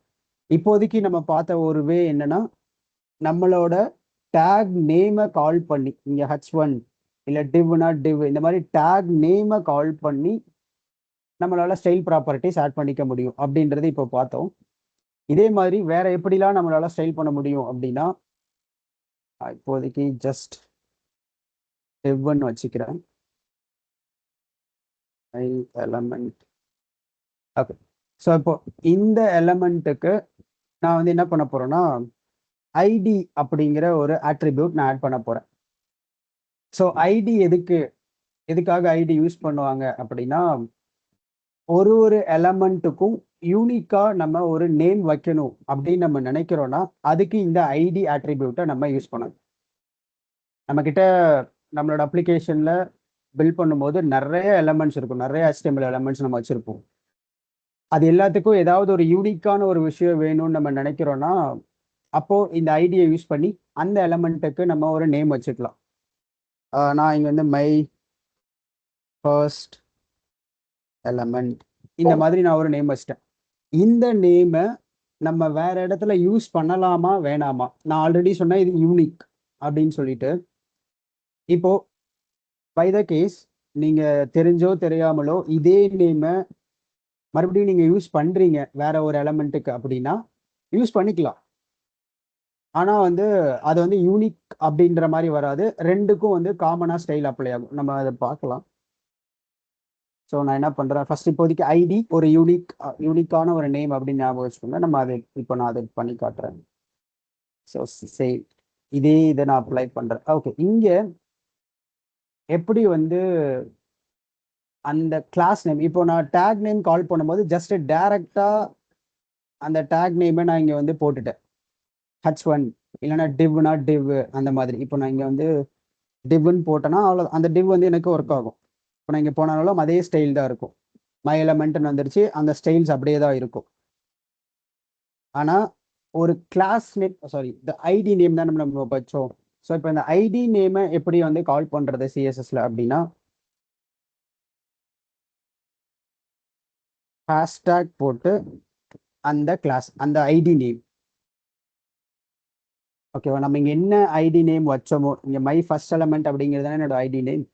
இப்போதைக்கு நம்ம பார்த்த ஒரு வே என்னன்னா, நம்மளோட டேக் நேமை கால் பண்ணி, இங்கே h1 இல்லை divனா div இந்த மாதிரி டேக் நேமை கால் பண்ணி நம்மளால ஸ்டைல் ப்ராப்பர்ட்டிஸ் ஆட் பண்ணிக்க முடியும் அப்படின்றது இப்போ பார்த்தோம். இதே மாதிரி வேற எப்படிலாம் நம்மளால ஸ்டைல் பண்ண முடியும் அப்படின்னா, இப்போதைக்கு ஜஸ்ட் divன்னு வச்சுக்கிறேன். எலமெண்ட். ஓகே. ஸோ இப்போ இந்த எலமெண்ட்டுக்கு நான் வந்து என்ன பண்ண போறேன்னா, ஐடி அப்படிங்கிற ஒரு ஆட்ரிபியூட் நான் ஆட் பண்ண போறேன். ஸோ ஐடி எதுக்காக ஐடி யூஸ் பண்ணுவாங்க அப்படின்னா, ஒரு எலமெண்ட்டுக்கும் யூனிக்கா நம்ம ஒரு நேம் வைக்கணும் அப்படின்னு நம்ம நினைக்கிறோம்னா அதுக்கு இந்த ஐடி ஆட்ரிபியூட்டை நம்ம யூஸ் பண்ணணும். நம்ம கிட்ட நம்மளோட அப்ளிகேஷன்ல பில்ட் பண்ணும்போது நிறைய எலமெண்ட்ஸ் இருக்கும், நிறைய HTML எலமெண்ட்ஸ் நம்ம வச்சிருப்போம். அது எல்லாத்துக்கும் ஏதாவது ஒரு யூனிக்கான ஒரு விஷயம் வேணும்னு நம்ம நினைக்கிறோம்னா அப்போ இந்த ஐடியை யூஸ் பண்ணி அந்த எலமெண்ட்டுக்கு நம்ம ஒரு நேம் வச்சுக்கலாம். நான் இங்க வந்து மை ஃபர்ஸ்ட் எலமெண்ட் இந்த மாதிரி நான் ஒரு நேம் வச்சிட்டேன். இந்த நேமை நம்ம வேற இடத்துல யூஸ் பண்ணலாமா வேணாமா? நான் ஆல்ரெடி சொன்னேன் இது யூனிக் அப்படின்னு சொல்லிட்டு. இப்போ பை த கேஸ் நீங்க தெரிஞ்சோ தெரியாமலோ இதே நேமை மறுபடியும் நீங்க யூஸ் பண்றீங்க வேற ஒரு எலமெண்ட்டுக்கு அப்படின்னா யூஸ் பண்ணிக்கலாம். ஆனா வந்து அது வந்து யூனிக் அப்படின்ற மாதிரி வராது, ரெண்டுக்கும் வந்து காமனா ஸ்டைல் அப்ளை ஆகும். நம்ம அதை பார்க்கலாம். ஸோ நான் என்ன பண்றேன், ஃபர்ஸ்ட் இப்போதைக்கு ஐடி ஒரு யூனிக்கான ஒரு நேம் அப்படின்னு ஞாபகம் வச்சுக்கோங்க. நம்ம அதை இப்போ நான் அதை பண்ணி காட்டுறேன். ஸோ சேம் இதை நான் அப்ளை பண்றேன். ஓகே. இங்க எப்படி வந்து அந்த கிளாஸ் நேம், இப்போ நான் டேக் நேம் கால் பண்ணும்போது ஜஸ்ட் டைரக்டா அந்த டேக் நேமை நான் இங்க வந்து போட்டுட்டேன், h1 இல்லைன்னா divனா div அந்த மாதிரி. இப்போ நான் இங்க வந்து divன்னு போட்டேன்னா அவ்வளோ அந்த div வந்து எனக்கு ஒர்க் ஆகும். இப்போ நான் இங்க போனாலும் அதே ஸ்டைல் தான் இருக்கும். மை எலமெண்ட்னு வந்துருச்சு, அந்த ஸ்டைல்ஸ் அப்படியே தான் இருக்கும். ஆனா ஒரு கிளாஸ் நேம், சாரி இந்த ஐடி நேம் தான் நம்ம வச்சோம். ஸோ இப்போ இந்த ஐடி நேமை எப்படி வந்து கால் பண்றது சிஎஸ்எஸ்ல அப்படின்னா, ஹேஷ்டேக் போட்டு அந்த கிளாஸ் அந்த ஐடி நேம். ஓகேவா? நம்ம இங்க என்ன ஐடி நேம் வச்சோமோ, இங்க மை ஃபர்ஸ்ட் எலமெண்ட் அப்படிங்கிறது என்னோட ஐடி நேம்.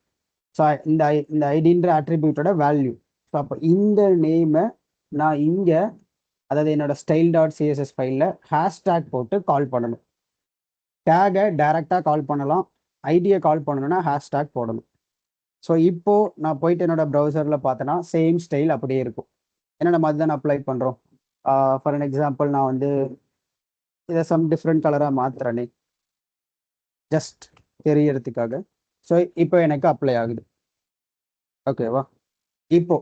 ஸோ இந்த ஐடின்ற அட்ரிபியூட்டோட வேல்யூ. ஸோ அப்போ இந்த நேமை நான் இங்க, அதாவது என்னோட ஸ்டைல் டாட் சிஎஸ்எஸ் ஃபைலில் ஹேஷ்டேக் போட்டு கால் பண்ணணும். டேகை டைரெக்டாக கால் பண்ணலாம், ஐடியை கால் பண்ணணும்னா ஹேஷ்டேக் போடணும். ஸோ இப்போ நான் போயிட்டு என்னோட ப்ரௌசரில் பார்த்தேன்னா சேம் ஸ்டைல் அப்படியே இருக்கும். ஏன்னா நம்ம அதுதான் அப்ளை பண்ணுறோம். ஃபார் அன் எக்ஸாம்பிள் நான் வந்து இதை சம் டிஃப்ரெண்ட் கலராக மாற்றுறேனே ஜஸ்ட் தெரியறதுக்காக. ஸோ இப்போ எனக்கு அப்ளை ஆகுது. ஓகேவா? இப்போ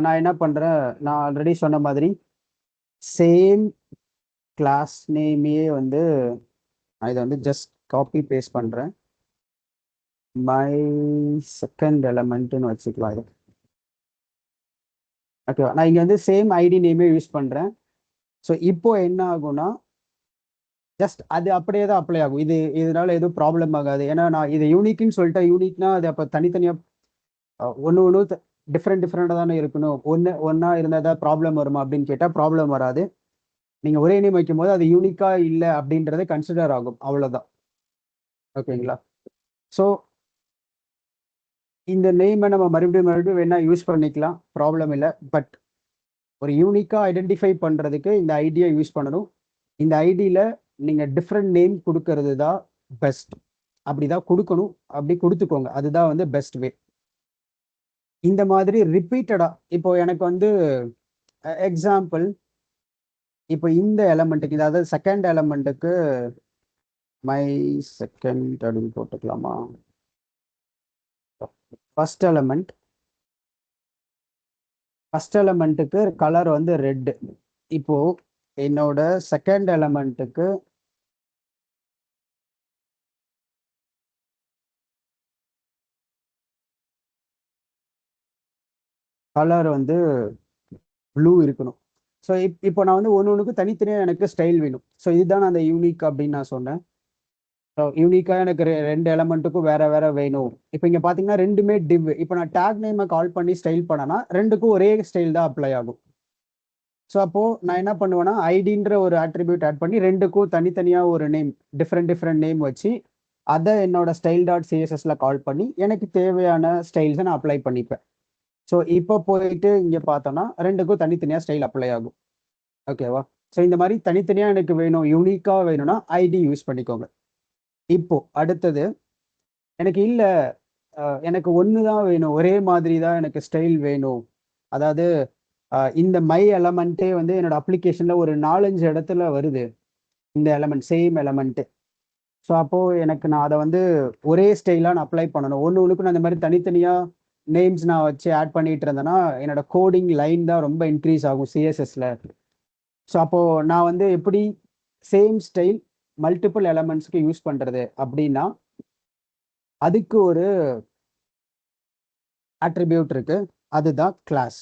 நான் என்ன பண்ணுறேன், நான் ஆல்ரெடி சொன்ன மாதிரி சேம் கிளாஸ் நேமையே வந்து நான் இதை வந்து ஜஸ்ட் காப்பி பேஸ்ட் பண்ணுறேன். மை செகண்ட் எலமெண்ட்னு வச்சுக்கலாம் இது. ஓகேவா? நான் இங்கே வந்து சேம் ஐடி நேமே யூஸ் பண்ணுறேன். ஸோ இப்போ என்ன ஆகும்னா, ஜஸ்ட் அது அப்படியே தான் அப்ளை ஆகும். இதனால எதுவும் ப்ராப்ளம் ஆகாது. ஏன்னா நான் இது யூனிக்ன்னு சொல்லிட்டேன். யூனிக்னா அது அப்போ தனித்தனியா ஒன்று ஒன்று டிஃப்ரெண்டாக தானே இருக்கணும். ஒன்றா இருந்தால் தான் ப்ராப்ளம் வருமா அப்படின்னு கேட்டால் ப்ராப்ளம் வராது. நீங்கள் ஒரே நேம் வைக்கும்போது அது யூனிக்காக இல்லை அப்படின்றத கன்சிடர் ஆகும். அவ்வளோதான். ஓகேங்களா? ஸோ இந்த நேமை நம்ம மறுபடியும் வேணா யூஸ் பண்ணிக்கலாம். ப்ராப்ளம் இல்லை. பட் ஒரு யூனிக்காக ஐடென்டிஃபை பண்ணுறதுக்கு இந்த ஐடியா யூஸ் பண்ணணும். இந்த ஐடியில் நீங்கள் டிஃப்ரெண்ட் நேம் கொடுக்கறது தான் பெஸ்ட். அப்படிதான் கொடுக்கணும். அப்படி கொடுத்துக்கோங்க. அதுதான் வந்து பெஸ்ட் வே. இந்த மாதிரி ரிப்பீட்டடா இப்போ எனக்கு வந்து எக்ஸாம்பிள், இப்போ இந்த எலமெண்ட்டுக்கு, அதாவது செகண்ட் எலமெண்ட்டுக்கு மை செகண்ட் அப்படின்னு போட்டுக்கலாமா? ஃபர்ஸ்ட் எலமெண்ட்டுக்கு கலர் வந்து ரெட். இப்போ என்னோட செகண்ட் எலமெண்ட்டுக்கு கலர் வந்து ப்ளூ இருக்கணும். ஸோ இப்போ நான் வந்து ஒன்றுக்கு தனித்தனியாக எனக்கு ஸ்டைல் வேணும். ஸோ இதுதான் அந்த யூனிக் அப்படின்னு நான் சொன்னேன். ஸோ யூனிக்காக எனக்கு ரெண்டு எலமெண்ட்டுக்கும் வேற வேற வேணும். இப்போ இங்கே பார்த்தீங்கன்னா ரெண்டுமே டிவ். இப்போ நான் டேக் நேமை கால் பண்ணி ஸ்டைல் பண்ணனா ரெண்டுக்கும் ஒரே ஸ்டைல் தான் அப்ளை ஆகும். ஸோ அப்போ நான் என்ன பண்ணுவேன்னா ஐடின்ற ஒரு ஆட்ரிபியூட் ஆட் பண்ணி ரெண்டுக்கும் தனித்தனியாக ஒரு நேம், டிஃப்ரெண்ட் நேம் வச்சு அதை என்னோட ஸ்டைல் டாட் சிஎஸ்எஸ்ல கால் பண்ணி எனக்கு தேவையான ஸ்டைல்ஸை நான் அப்ளை பண்ணிப்பேன். ஸோ இப்போ போயிட்டு இங்கே பார்த்தோன்னா ரெண்டுக்கும் தனித்தனியாக ஸ்டைல் அப்ளை ஆகும். ஓகேவா? ஸோ இந்த மாதிரி தனித்தனியாக எனக்கு வேணும், யூனிக்காக வேணும்னா ஐடி யூஸ் பண்ணிக்கோங்க. இப்போ அடுத்தது, எனக்கு இல்லை எனக்கு ஒன்று தான் வேணும், ஒரே மாதிரி தான் எனக்கு ஸ்டைல் வேணும். அதாவது இந்த மை எலமெண்ட்டே வந்து என்னோட அப்ளிகேஷனில் ஒரு 4-5 இடத்துல வருது இந்த எலமெண்ட், சேம் எலமெண்ட்டு. ஸோ அப்போது எனக்கு நான் அதை வந்து ஒரே ஸ்டைலாக நான் அப்ளை பண்ணணும். ஒன்றுக்கு நான் இந்த மாதிரி தனித்தனியாக நேம்ஸ் நான் வச்சு ஆட் பண்ணிட்டு இருந்தேன்னா என்னோட கோடிங் லைன் தான் ரொம்ப இன்க்ரீஸ் ஆகும் சிஎஸ்எஸ்ல. ஸோ அப்போது நான் வந்து எப்படி சேம் ஸ்டைல் மல்டிபிள் எலமெண்ட்ஸ்க்கு யூஸ் பண்ணுறது அப்படின்னா அதுக்கு ஒரு அட்ரிபியூட் இருக்கு. அதுதான் கிளாஸ்.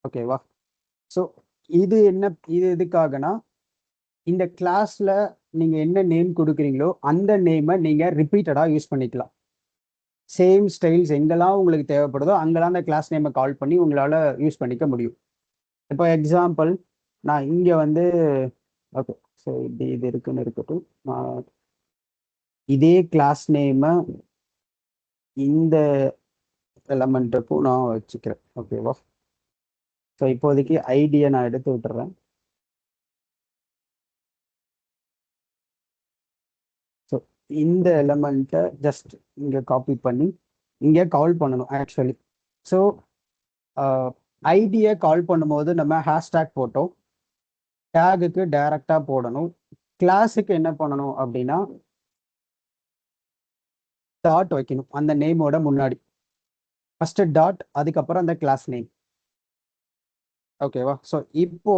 ஓகேவா? ஸோ இது எதுக்காகனா இந்த கிளாஸ்ல நீங்க என்ன நேம் கொடுக்குறீங்களோ அந்த நேமை நீங்க ரிப்பீட்டடா யூஸ் பண்ணிக்கலாம். சேம் ஸ்டைல்ஸ் எங்கெல்லாம் உங்களுக்கு தேவைப்படுதோ அங்கெல்லாம் அந்த கிளாஸ் நேமை கால் பண்ணி உங்களால யூஸ் பண்ணிக்க முடியும். இப்போ எக்ஸாம்பிள், நான் இங்க வந்து ஓகே, ஸோ இது இருக்குன்னு இருக்கட்டும். நான் இதே கிளாஸ் நேமை இந்த எலமெண்ட்டுக்கும் நான் வச்சுக்கிறேன். ஓகேவா? ஸோ இப்போதைக்கு ஐடியை நான் எடுத்து விட்டுறேன். ஸோ இந்த எலமெண்ட்டை ஜஸ்ட் இங்கே காப்பி பண்ணி இங்கே கால் பண்ணணும் ஆக்சுவலி. ஸோ ஐடியை கால் பண்ணும்போது நம்ம ஹேஷ்டேக் போட்டோம், டேகுக்கு டைரக்டாக போடணும். கிளாஸுக்கு என்ன பண்ணணும் அப்படின்னா டாட் வைக்கணும் அந்த நேமோட முன்னாடி. ஃபர்ஸ்ட் டாட், அதுக்கப்புறம் அந்த கிளாஸ் நேம். ஓகேவா? ஸோ இப்போ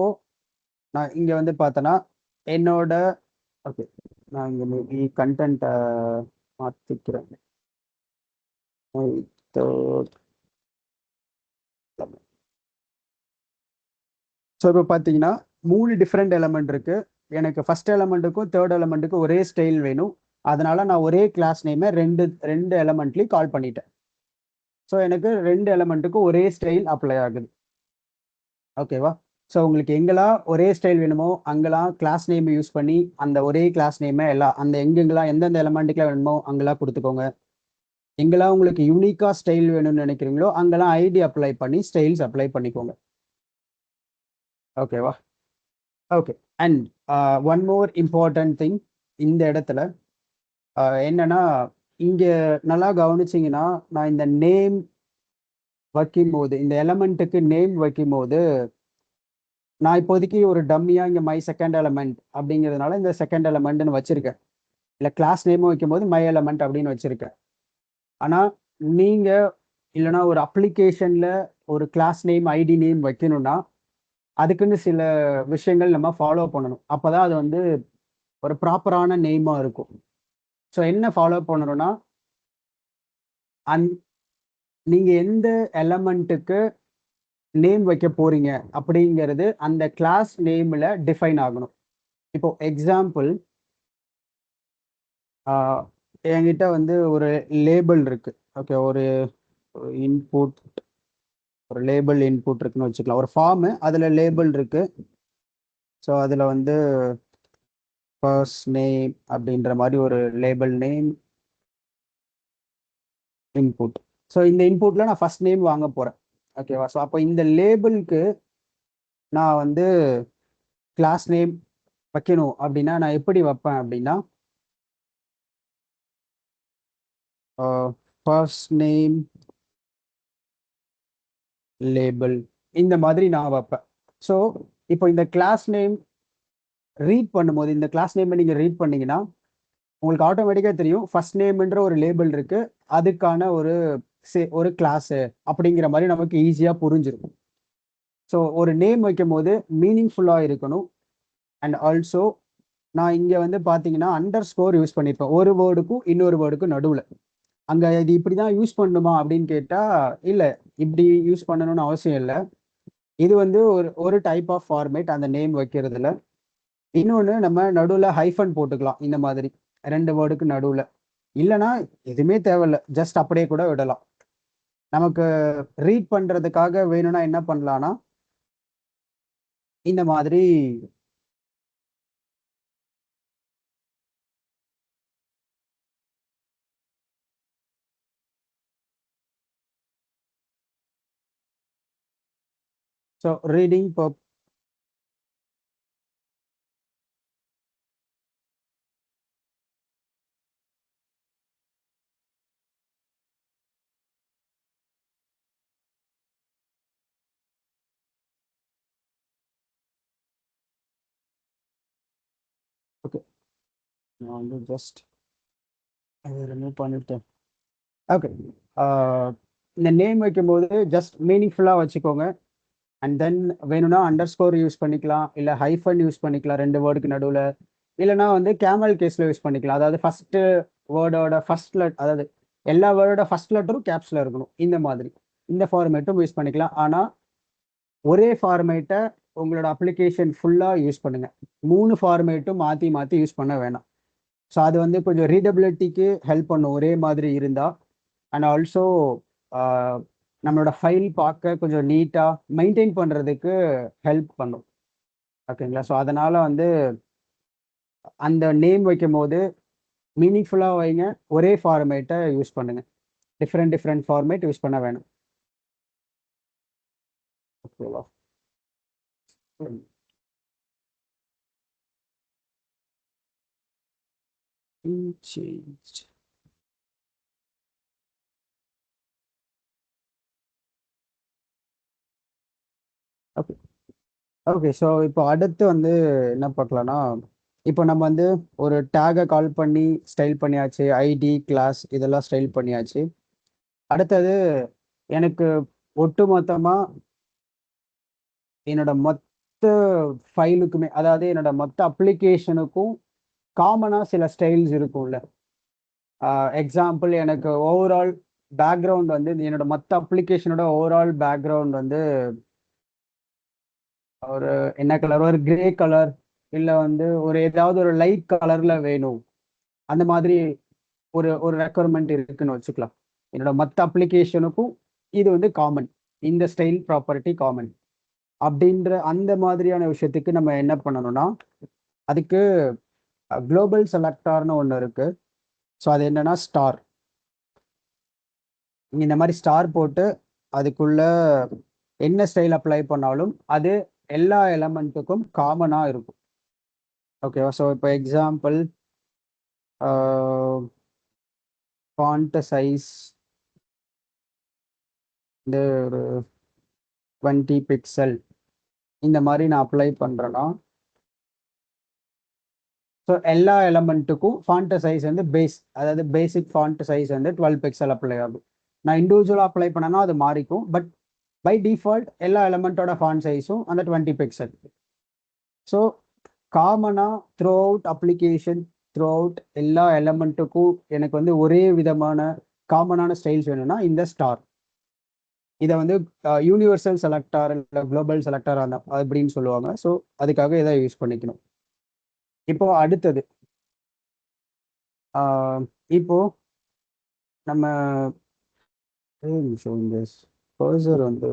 நான் இங்கே வந்து பார்த்தேன்னா என்னோட ஓகே, நான் இங்கே மேபி கண்டென்ட்டை மாற்றிக்கிறேன். ஸோ இப்போ பார்த்தீங்கன்னா 3 டிஃப்ரெண்ட் எலமெண்ட் இருக்கு. எனக்கு ஃபர்ஸ்ட் எலமெண்ட்டுக்கும் தேர்ட் எலமெண்ட்டுக்கும் ஒரே ஸ்டைல் வேணும். அதனால நான் ஒரே கிளாஸ் நேமை ரெண்டு எலமெண்ட்லையும் கால் பண்ணிட்டேன். ஸோ எனக்கு 2 எலமெண்ட்டுக்கும் ஒரே ஸ்டைல் அப்ளை ஆகுது. ஓகேவா? ஸோ உங்களுக்கு எங்கெல்லாம் ஒரே ஸ்டைல் வேணுமோ அங்கெல்லாம் கிளாஸ் நேம் யூஸ் பண்ணி அந்த ஒரே கிளாஸ் நேமை எல்லாம் அந்த எங்கெங்கெல்லாம் எந்தெந்த எலமெண்ட்டுக்குலாம் வேணுமோ அங்கெல்லாம் கொடுத்துக்கோங்க. எங்கெல்லாம் உங்களுக்கு யூனிக்காக ஸ்டைல் வேணும்னு நினைக்கிறீங்களோ அங்கெல்லாம் ஐடி அப்ளை பண்ணி ஸ்டைல்ஸ் அப்ளை பண்ணிக்கோங்க. ஓகேவா? Okay. And one more important thing இந்த இடத்துல என்னன்னா, இங்க நல்லா கவனிச்சிங்கன்னா நான் இந்த நேம் வைக்கும்போது, இந்த எலமெண்ட்டுக்கு நேம் வைக்கும்போது நான் இப்போதைக்கு ஒரு டம்மியா இங்க மை செகண்ட் எலமெண்ட் அப்படிங்கிறதுனால இந்த செகண்ட் எலமெண்ட்னு வச்சிருக்கேன். இல்லை கிளாஸ் நேமும் வைக்கும்போது மை எலமெண்ட் அப்படின்னு வச்சிருக்கேன். ஆனா நீங்க இல்லைன்னா ஒரு அப்ளிகேஷன்ல ஒரு கிளாஸ் நேம் ஐடி நேம் வைக்கணும்னா அதுக்குன்னு சில விஷயங்கள் நம்ம ஃபாலோ பண்ணணும். அப்பதான் அது வந்து ஒரு ப்ராப்பரான நேமா இருக்கும். ஸோ என்ன ஃபாலோ பண்ணணும்னா நீங்க எந்த எலமெண்ட்டுக்கு நேம் வைக்க போறீங்க அப்படிங்கிறது அந்த கிளாஸ் நேம்ல டிஃபைன் ஆகணும். இப்போ எக்ஸாம்பிள், என்கிட்ட வந்து ஒரு லேபிள் இருக்கு. ஓகே, ஒரு இன்புட், ஒரு லேபிள் இன்புட் இருக்குன்னு வச்சுக்கலாம். ஒரு ஃபார்மு, அதில் லேபிள் இருக்கு. ஸோ அதில் வந்து ஃபர்ஸ்ட் நேம் அப்படின்ற மாதிரி ஒரு லேபிள் நேம் இன்புட். ஸோ இந்த இன்புட்ல நான் ஃபர்ஸ்ட் நேம் வாங்க போறேன். ஓகேவா? ஸோ அப்போ இந்த லேபிளுக்கு நான் வந்து கிளாஸ் நேம் வைக்கணும் அப்படின்னா நான் எப்படி வைப்பேன் அப்படின்னா, ஃபர்ஸ்ட் நேம் லேபிள், இந்த மாதிரி நான் வைப்பேன். ஸோ இப்போ இந்த கிளாஸ் நேம் ரீட் பண்ணும்போது, இந்த கிளாஸ் நேம் நீங்க ரீட் பண்ணீங்கன்னா உங்களுக்கு ஆட்டோமேட்டிக்கா தெரியும் ஃபர்ஸ்ட் நேம்ன்ற ஒரு லேபிள் இருக்கு, அதுக்கான ஒரு கிளாஸ் அப்படிங்கிற மாதிரி நமக்கு ஈஸியா புரிஞ்சிருக்கும். ஸோ ஒரு நேம் வைக்கும் போது மீனிங்ஃபுல்லா இருக்கணும். அண்ட் ஆல்சோ நான் இங்க வந்து பாத்தீங்கன்னா அண்டர் ஸ்கோர் யூஸ் பண்ணிருப்பேன் ஒரு வேர்டுக்கும் இன்னொரு வேர்டுக்கும் நடுவுல. அங்க இது இப்படிதான் யூஸ் பண்ணணுமா அப்படின்னு கேட்டா இல்ல, இப்படி யூஸ் பண்ணணும்னு அவசியம் இல்லை. இது வந்து ஒரு டைப் ஆஃப் ஃபார்மேட் அந்த நேம் வைக்கிறதுல. இன்னொன்னு, நம்ம நடுவுல ஹைஃபன் போட்டுக்கலாம் இந்த மாதிரி 2 வேர்டுக்கு நடுவுல. இல்லைன்னா எதுவுமே தேவையில்ல, ஜஸ்ட் அப்படியே கூட விடலாம். நமக்கு ரீட் பண்றதுக்காக வேணும்னா என்ன பண்ணலாம்னா இந்த மாதிரி ஸோ ரீடிங் ஓகே, நான் வந்து ஜஸ்ட் அதை ரிமூவ் பண்ணிட்டேன். ஓகே, இந்த நேம் வைக்கும்போது ஜஸ்ட் மீனிங்ஃபுல்லாக வச்சுக்கோங்க. அண்ட் தென் வேணும்னா அண்டர் ஸ்கோர் யூஸ் பண்ணிக்கலாம், இல்லை ஹைஃபன் யூஸ் பண்ணிக்கலாம் 2 வேர்டுக்கு நடுவில். இல்லைனா வந்து கேமல் கேஸில் யூஸ் பண்ணிக்கலாம். அதாவது ஃபர்ஸ்ட் வேர்டோட ஃபர்ஸ்ட் அதாவது எல்லா வேர்டோட ஃபர்ஸ்ட் லெட்டரும் கேப்ஸில் இருக்கணும். இந்த மாதிரி இந்த ஃபார்மேட்டும் யூஸ் பண்ணிக்கலாம். ஆனால் ஒரே ஃபார்மேட்டை உங்களோட அப்ளிகேஷன் ஃபுல்லாக யூஸ் பண்ணுங்க. 3 ஃபார்மேட்டும் மாற்றி மாற்றி யூஸ் பண்ண வேணாம். ஸோ அது வந்து கொஞ்சம் ரீடபிலிட்டிக்கு ஹெல்ப் பண்ணும் ஒரே மாதிரி இருந்தால். அண்ட் ஆல்சோ நம்மளோட ஃபைல் பார்க்க கொஞ்சம் நீட்டாக மெயின்டைன் பண்ணுறதுக்கு ஹெல்ப் பண்ணும். ஓகேங்களா? ஸோ அதனால் வந்து அந்த நேம் வைக்கும் போது மீனிங்ஃபுல்லாக வைங்க, ஒரே ஃபார்மேட்டை யூஸ் பண்ணுங்க. டிஃப்ரெண்ட் ஃபார்மேட் யூஸ் பண்ண வேணும். ஓகேவா? Changed. ஓகே ஓகே ஸோ இப்போ அடுத்து வந்து என்ன பார்க்கலாம்னா, இப்போ நம்ம வந்து ஒரு டேகை கால் பண்ணி ஸ்டைல் பண்ணியாச்சு, ஐடி கிளாஸ் இதெல்லாம் ஸ்டைல் பண்ணியாச்சு. அடுத்தது எனக்கு ஒட்டுமொத்தமாக என்னோட மொத்த ஃபைலுக்குமே, அதாவது என்னோட மொத்த அப்ளிகேஷனுக்கும் காமனாக சில ஸ்டைல்ஸ் இருக்கும்ல. எக்ஸாம்பிள், எனக்கு ஓவரால் பேக்ரவுண்ட் வந்து என்னோட மொத்த அப்ளிகேஷனோட ஓவரால் பேக்ரவுண்ட் வந்து ஒரு என்ன கலர், ஒரு கிரே கலர், இல்லை வந்து ஒரு ஏதாவது ஒரு லைட் கலர்ல வேணும். அந்த மாதிரி ஒரு ஒரு ரெக்குவயர்மெண்ட் இருக்குன்னு வச்சுக்கலாம். என்னோட மற்ற அப்ளிகேஷனுக்கும் இது வந்து காமன், இந்த ஸ்டைல் ப்ராப்பர்ட்டி காமன் அப்படின்ற அந்த மாதிரியான விஷயத்துக்கு நம்ம என்ன பண்ணணும்னா, அதுக்கு குளோபல் செலக்டார்னு ஒன்று இருக்கு. ஸோ அது என்னன்னா ஸ்டார். இந்த மாதிரி ஸ்டார் போட்டு அதுக்குள்ள என்ன ஸ்டைல் அப்ளை பண்ணாலும் அது எல்லா எலமெண்ட்டுக்கும் காமனாக இருக்கும். ஓகேவா? ஸோ இப்போ எக்ஸாம்பிள், ஃபாண்ட் சைஸ் இந்த ஒரு 20 பிக்சல் இந்த மாதிரி நான் அப்ளை பண்ணுறேன்னா, ஸோ எல்லா எலமெண்ட்டுக்கும் ஃபாண்ட் சைஸ் வந்து அதாவது பேசிக் ஃபாண்ட் சைஸ் வந்து 12 பிக்சல் அப்ளை ஆகும். நான் இண்டிவிஜுவலாக அப்ளை பண்ணேன்னா அது மாறிக்கும். பட் பை டிஃபால்ட் எல்லா எலமெண்ட்டோட ஃபாண்ட் சைஸும் அந்த 20 பிக்சல். ஸோ காமனாக through out application, through out எல்லா எலமெண்ட்டுக்கும் எனக்கு வந்து ஒரே விதமான காமனான ஸ்டைல்ஸ் வேணும்னா இந்த ஸ்டார். இதை வந்து யூனிவர்சல் செலக்டார் இல்லை குளோபல் செலக்டார் அந்த அப்படின்னு சொல்லுவாங்க. ஸோ அதுக்காக இதை யூஸ் பண்ணிக்கணும். இப்போ அடுத்தது இப்போ நம்ம இந்த கர்சர் வந்து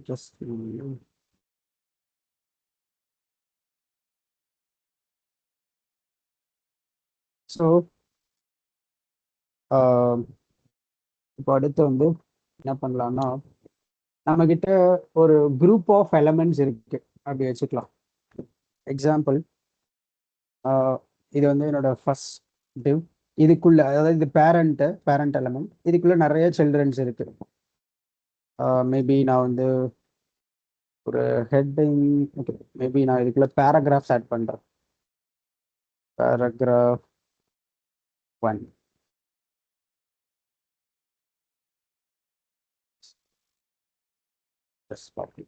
ஜஸ்ட் ஸோ இப்போ அடுத்து வந்து என்ன பண்ணலாம்னா, நம்ம கிட்ட ஒரு குரூப் ஆஃப் எலமெண்ட்ஸ் இருக்கு அப்படி வச்சுக்கலாம். எக்ஸாம்பிள், இது வந்து என்னோட ஃபர்ஸ்ட் டிவ். இதுக்குள்ள, அதாவது இது பேரண்ட் எலமெண்ட், இதுக்குள்ள நிறைய சில்ட்ரன்ஸ் இருக்கு. மேபி நான் வந்து ஒரு ஹெட்டிங், ஓகே, மேபி நான் இதுக்குள்ள பேராகிராஃப்ஸ் ஆட் பண்றேன். Paragraph 1. Just copy.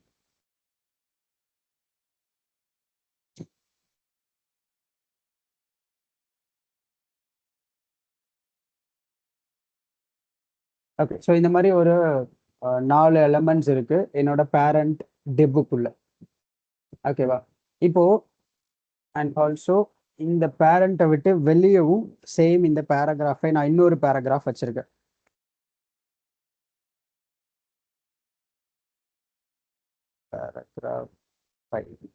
Okay, so இந்த மாதிரி ஒரு 4 எலமெண்ட்ஸ் இருக்கு என்னோட பேரண்ட் டிப்புக்குள்ள. ஓகேவா? இப்போ அண்ட் ஆல்சோ இந்த பேரண்ட்டை விட்டு வெளியவும் சேம் இந்த பேராகிராஃபை நான் இன்னொரு பேராகிராஃப் வச்சிருக்கேன். பேராகிராஃப் 5.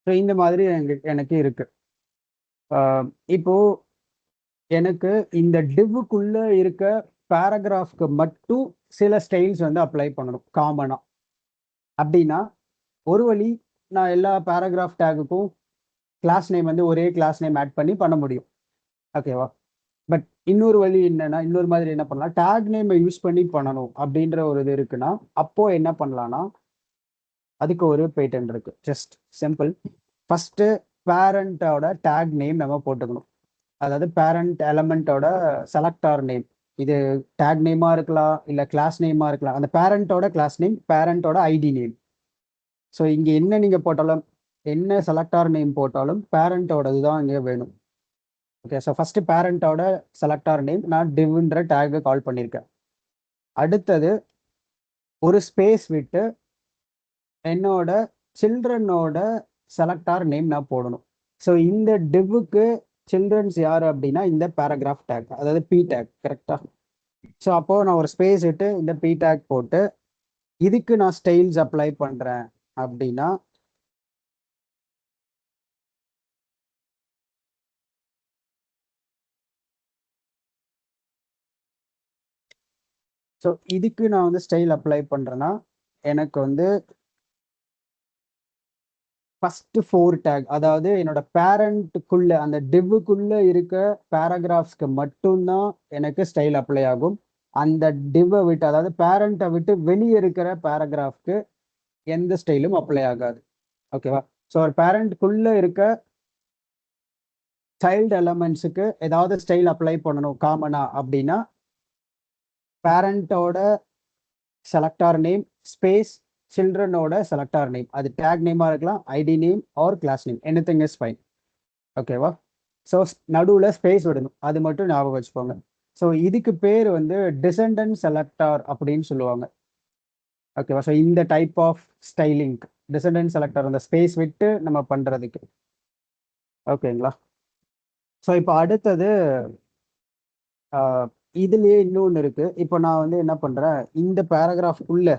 ஸோ இந்த மாதிரி எனக்கு இருக்கு. இப்போ எனக்கு இந்த டிவ்வுக்குள்ள இருக்க பேராகிராஃப்க்கு மட்டும் சில ஸ்டைல்ஸ் வந்து அப்ளை பண்ணணும் காமனா. அப்படின்னா ஒரு வழி, நான் எல்லா பேராகிராஃப் டேகுக்கும் கிளாஸ் நேம் வந்து ஒரே கிளாஸ் நேம் ஆட் பண்ண முடியும். ஓகேவா? பட் இன்னொரு வழி என்னன்னா, இன்னொரு மாதிரி என்ன பண்ணலாம், டேக் நேமை யூஸ் பண்ணி பண்ணணும் அப்படின்ற ஒரு இது இருக்குன்னா, அப்போ என்ன பண்ணலாம்னா, அதுக்கு ஒரு பேட்டர்ன் இருக்கு. Just simple. ஃபர்ஸ்ட் பேரண்டோட டேக் நேம் நம்ம போட்டுக்கணும். அதாவது பேரண்ட் எலமெண்டோட செலக்டார் நேம். இது டேக் நேமா இருக்கலாம், இல்லை கிளாஸ் நேமா இருக்கலாம். அந்த பேரண்டோட கிளாஸ் நேம், பேரண்டோட ஐடி நேம். ஸோ இங்கே என்ன நீங்கள் போட்டாலும், என்ன செலக்டார் நேம் போட்டாலும் பேரண்டோட இதுதான் இங்கே வேணும். ஓகே, ஸோ ஃபர்ஸ்ட் பேரண்டோட செலக்டார் நேம் நான் டிவ்ன்ற டேக் கால் பண்ணியிருக்கேன். அடுத்தது ஒரு ஸ்பேஸ் விட்டு என்னோட சில்ட்ரனோட செலக்டார் நேம் நான் போடணும். ஸோ இந்த டிவ்வுக்கு சில்ட்ரன்ஸ் யார் அப்படின்னா இந்த பேராகிராஃப் டேக், அதாவது பி டேக். கரெக்டா? ஸோ அப்போ நான் ஒரு ஸ்பேஸ் விட்டு இந்த பி டேக் போட்டு இதுக்கு நான் ஸ்டைல்ஸ் அப்ளை பண்றேன் அப்படின்னா, ஸோ இதுக்கு நான் வந்து ஸ்டைல் அப்ளை பண்றேன்னா எனக்கு வந்து ஃபர்ஸ்ட் 4 டேக், அதாவது என்னோட பேரண்ட்டுக்குள்ள அந்த டிவ்வுக்குள்ள இருக்க பேராகிராஃப்ஸ்க்கு மட்டும்தான் எனக்கு ஸ்டைல் அப்ளை ஆகும். அந்த டிவ்வை விட்டு, அதாவது பேரண்ட்டை விட்டு வெளியே இருக்கிற பேராகிராஃப்க்கு எந்த ஸ்டைலும் அப்ளை ஆகாது. ஓகேவா? ஸோ ஒரு பேரண்ட்குள்ள இருக்க சைல்டு எலமெண்ட்ஸுக்கு ஏதாவது ஸ்டைல் அப்ளை பண்ணணும் காமனா அப்படின்னா, பேரண்டோட செலக்டார் நேம் ஸ்பேஸ் சில்ட்ரனோட செலக்டார் நேம், அது டேக் நேமா இருக்கலாம், ID name or class name, anything is fine. ஓகேவா? ஸோ நடுவில் ஸ்பேஸ் விடணும், அது மட்டும் ஞாபகம் வச்சுக்கோங்க. ஸோ இதுக்கு பேர் வந்து டிசெண்டன்ட் செலக்டார் அப்படின்னு சொல்லுவாங்க. ஓகேவா? ஸோ இந்த type of styling descendant selector, அந்த ஸ்பேஸ் விட்டு நம்ம பண்றதுக்கு. ஓகேங்களா? ஸோ இப்போ அடுத்தது இதுலயே இன்னொன்னு இருக்கு. இப்போ நான் வந்து என்ன பண்றேன், இந்த பேராகிராஃப்குள்ள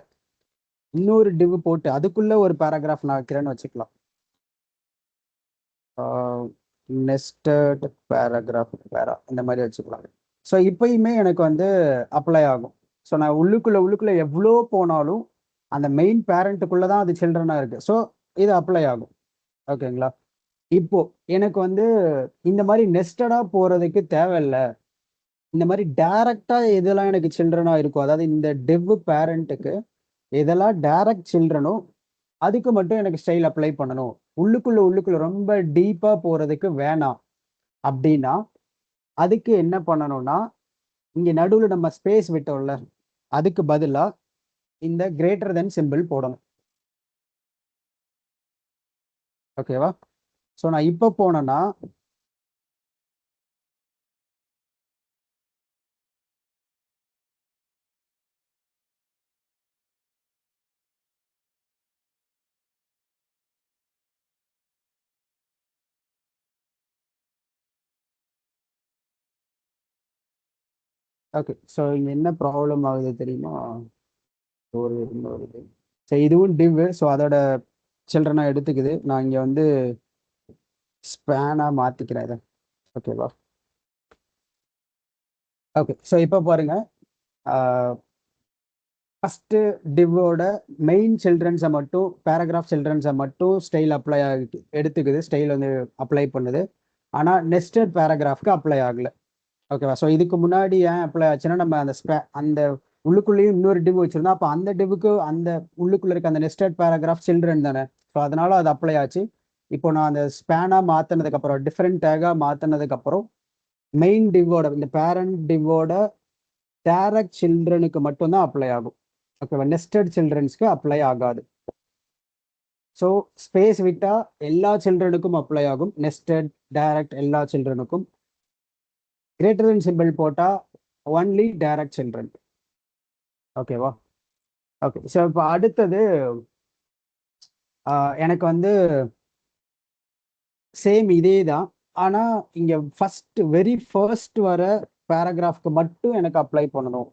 இன்னொரு டிவ் போட்டு அதுக்குள்ள ஒரு பேராகிராஃப் நான் வைக்கிறேன்னு வச்சுக்கலாம். நெஸ்டட் பேராகிராஃப் பேரா இந்த மாதிரி வச்சுக்கலாம். ஸோ இப்பயுமே எனக்கு வந்து அப்ளை ஆகும். ஸோ நான் உள்ளுக்குள்ள எவ்வளோ போனாலும் அந்த மெயின் பேரண்ட்டுக்குள்ள தான் அது சில்ட்ரனா இருக்கு. ஸோ இது அப்ளை ஆகும். ஓகேங்களா? இப்போ எனக்கு வந்து இந்த மாதிரி நெஸ்டடா போறதுக்கு தேவையில்ல. இந்த மாதிரி டைரக்டா எதெல்லாம் எனக்கு சில்ட்ரனா இருக்கும், அதாவது இந்த டெவ் பேரண்ட்டுக்கு எதெல்லாம் டைரக்ட் சில்ட்ரனோ அதுக்கு மட்டும் எனக்கு ஸ்டைல் அப்ளை பண்ணணும். உள்ளுக்குள்ள ரொம்ப டீப்பா போறதுக்கு வேணாம் அப்படின்னா, அதுக்கு என்ன பண்ணணும்னா, இங்க நடுவுல நம்ம ஸ்பேஸ் விட்டோம்ல, அதுக்கு பதிலா இந்த கிரேட்டர் தென் சிம்பிள் போடணும். ஓகேவா? ஸோ நான் இப்போ போனேன்னா ஓகே. ஸோ இங்க என்ன ப்ராப்ளம் ஆகுது தெரியுமா? ஒரு இன்னொரு இது. ஸோ இதுவும் டிவ். ஸோ அதோட சில்ட்ரனா எடுத்துக்குது. நான் இங்க வந்து ஸ்பேனா மாத்திக்கிறேன் இதை. ஓகேவா? ஓகே. ஸோ இப்போ பாருங்க, ஃபர்ஸ்ட் டிவோட மெயின் சில்ட்ரன்ஸை மட்டும் பேராகிராஃப் சில்ட்ரன்ஸை மட்டும் ஸ்டைல் அப்ளை ஆகிட்டு எடுத்துக்குது, ஸ்டைல் வந்து அப்ளை பண்ணுது. ஆனால் நெஸ்டட் பேராகிராஃப்க்கு அப்ளை ஆகல. ஓகேவா? ஸோ இதுக்கு முன்னாடி ஏன் அப்ளை ஆச்சுன்னா, நம்ம அந்த உள்ளுக்குள்ளேயும் இன்னொரு டிவ் வச்சிருந்தோம். அப்போ அந்த டிவுக்கு அந்த உள்ளுக்குள்ள இருக்க அந்த நெஸ்டட் பேராகிராஃப் சில்ட்ரன் தானே. ஸோ அதனால அது அப்ளை ஆச்சு. இப்போ நான் அந்த ஸ்பேனா மாத்தினதுக்கு அப்புறம், டிஃப்ரெண்ட் டேகா மாத்தினதுக்கு அப்புறம், மெயின் டிவோட இந்த பேரண்ட் டிவோட டைரக்ட் சில்ட்ரனுக்கு மட்டும்தான் அப்ளை ஆகும். ஓகேவா? நெஸ்டட் சில்ட்ரன்ஸ்க்கு அப்ளை ஆகாது. ஸோ ஸ்பேஸ் விட்டா எல்லா சில்ட்ரனுக்கும் அப்ளை ஆகும். நெஸ்டட், டைரக்ட் எல்லா சில்ட்ரனுக்கும். கிரேட்டர் தென் சிம்பிள் போட்டா ஒன்லி டைரக்ட் சில்ட்ரன். ஓகேவா? ஓகே. ஸோ இப்போ அடுத்தது எனக்கு வந்து சேம் இதே தான். ஆனால் இங்கே வெரி ஃபர்ஸ்ட் வர பேராகிராஃப்க்கு மட்டும் எனக்கு அப்ளை பண்ணணும்.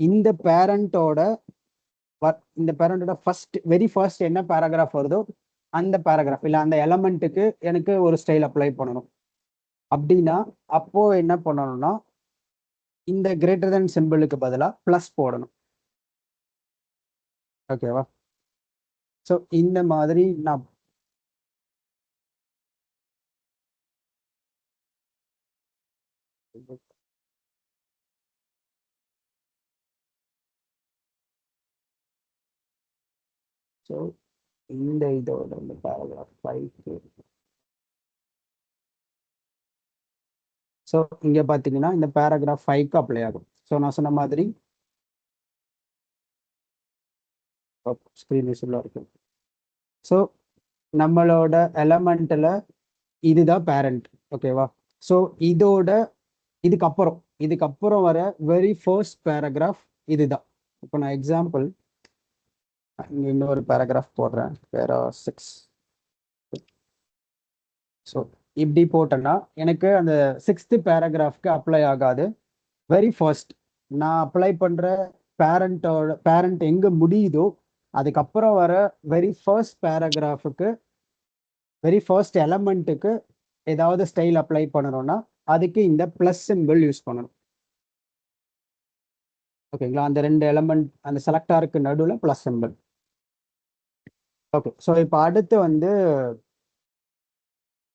இந்த பேரண்டோட வெரி ஃபர்ஸ்ட் என்ன பேராகிராஃப் வருதோ அந்த பேராகிராஃப் இல்லை அந்த எலமெண்ட்டுக்கு எனக்கு ஒரு ஸ்டைல் அப்ளை பண்ணணும். அப்படின்னா அப்போ என்ன பண்ணணும்னா, இந்த கிரேட்டர் தென் சிம்பிளுக்கு பதிலாக ப்ளஸ் போடணும். ஓகேவா? ஸோ இந்த மாதிரி நான் ஸோ இந்த இதோட இந்த பேராகிராஃப் 5க்கு ஸோ இங்கே பார்த்தீங்கன்னா இந்த பேராகிராஃப் 5க்கு அப்ளை ஆகும். ஸோ நான் சொன்ன மாதிரி ஸ்க்ரீன் விசிபிளாக இருக்கும். ஸோ நம்மளோட எலமெண்ட்டில் இதுதான் பேரண்ட். ஓகேவா? ஸோ இதுக்கப்புறம் வர வெரி ஃபர்ஸ்ட் பேராகிராஃப் இதுதான். இப்போ நான் எக்ஸாம்பிள் இங்கே இன்னொரு பேராகிராஃப் போடுறேன், பேரா 6. ஸோ இப்படி போட்டேன்னா எனக்கு அந்த 6th பேராகிராஃப்க்கு அப்ளை ஆகாது. வெரி ஃபர்ஸ்ட் நான் அப்ளை பண்ணுற பேரண்ட் எங்கே முடியுதோ அதுக்கப்புறம் வர வெரி ஃபர்ஸ்ட் பேராகிராஃபுக்கு, வெரி ஃபர்ஸ்ட் எலமெண்ட்டுக்கு ஏதாவது ஸ்டைல் அப்ளை பண்ணணும்னா அதுக்கு இந்த ப்ளஸ் சிம்பிள் யூஸ் பண்ணணும். ஓகேங்களா? அந்த 2 எலமெண்ட் அந்த செலக்டாருக்கு நடுவில் ப்ளஸ் சிம்பிள். ஓகே. ஸோ இப்போ அடுத்து வந்து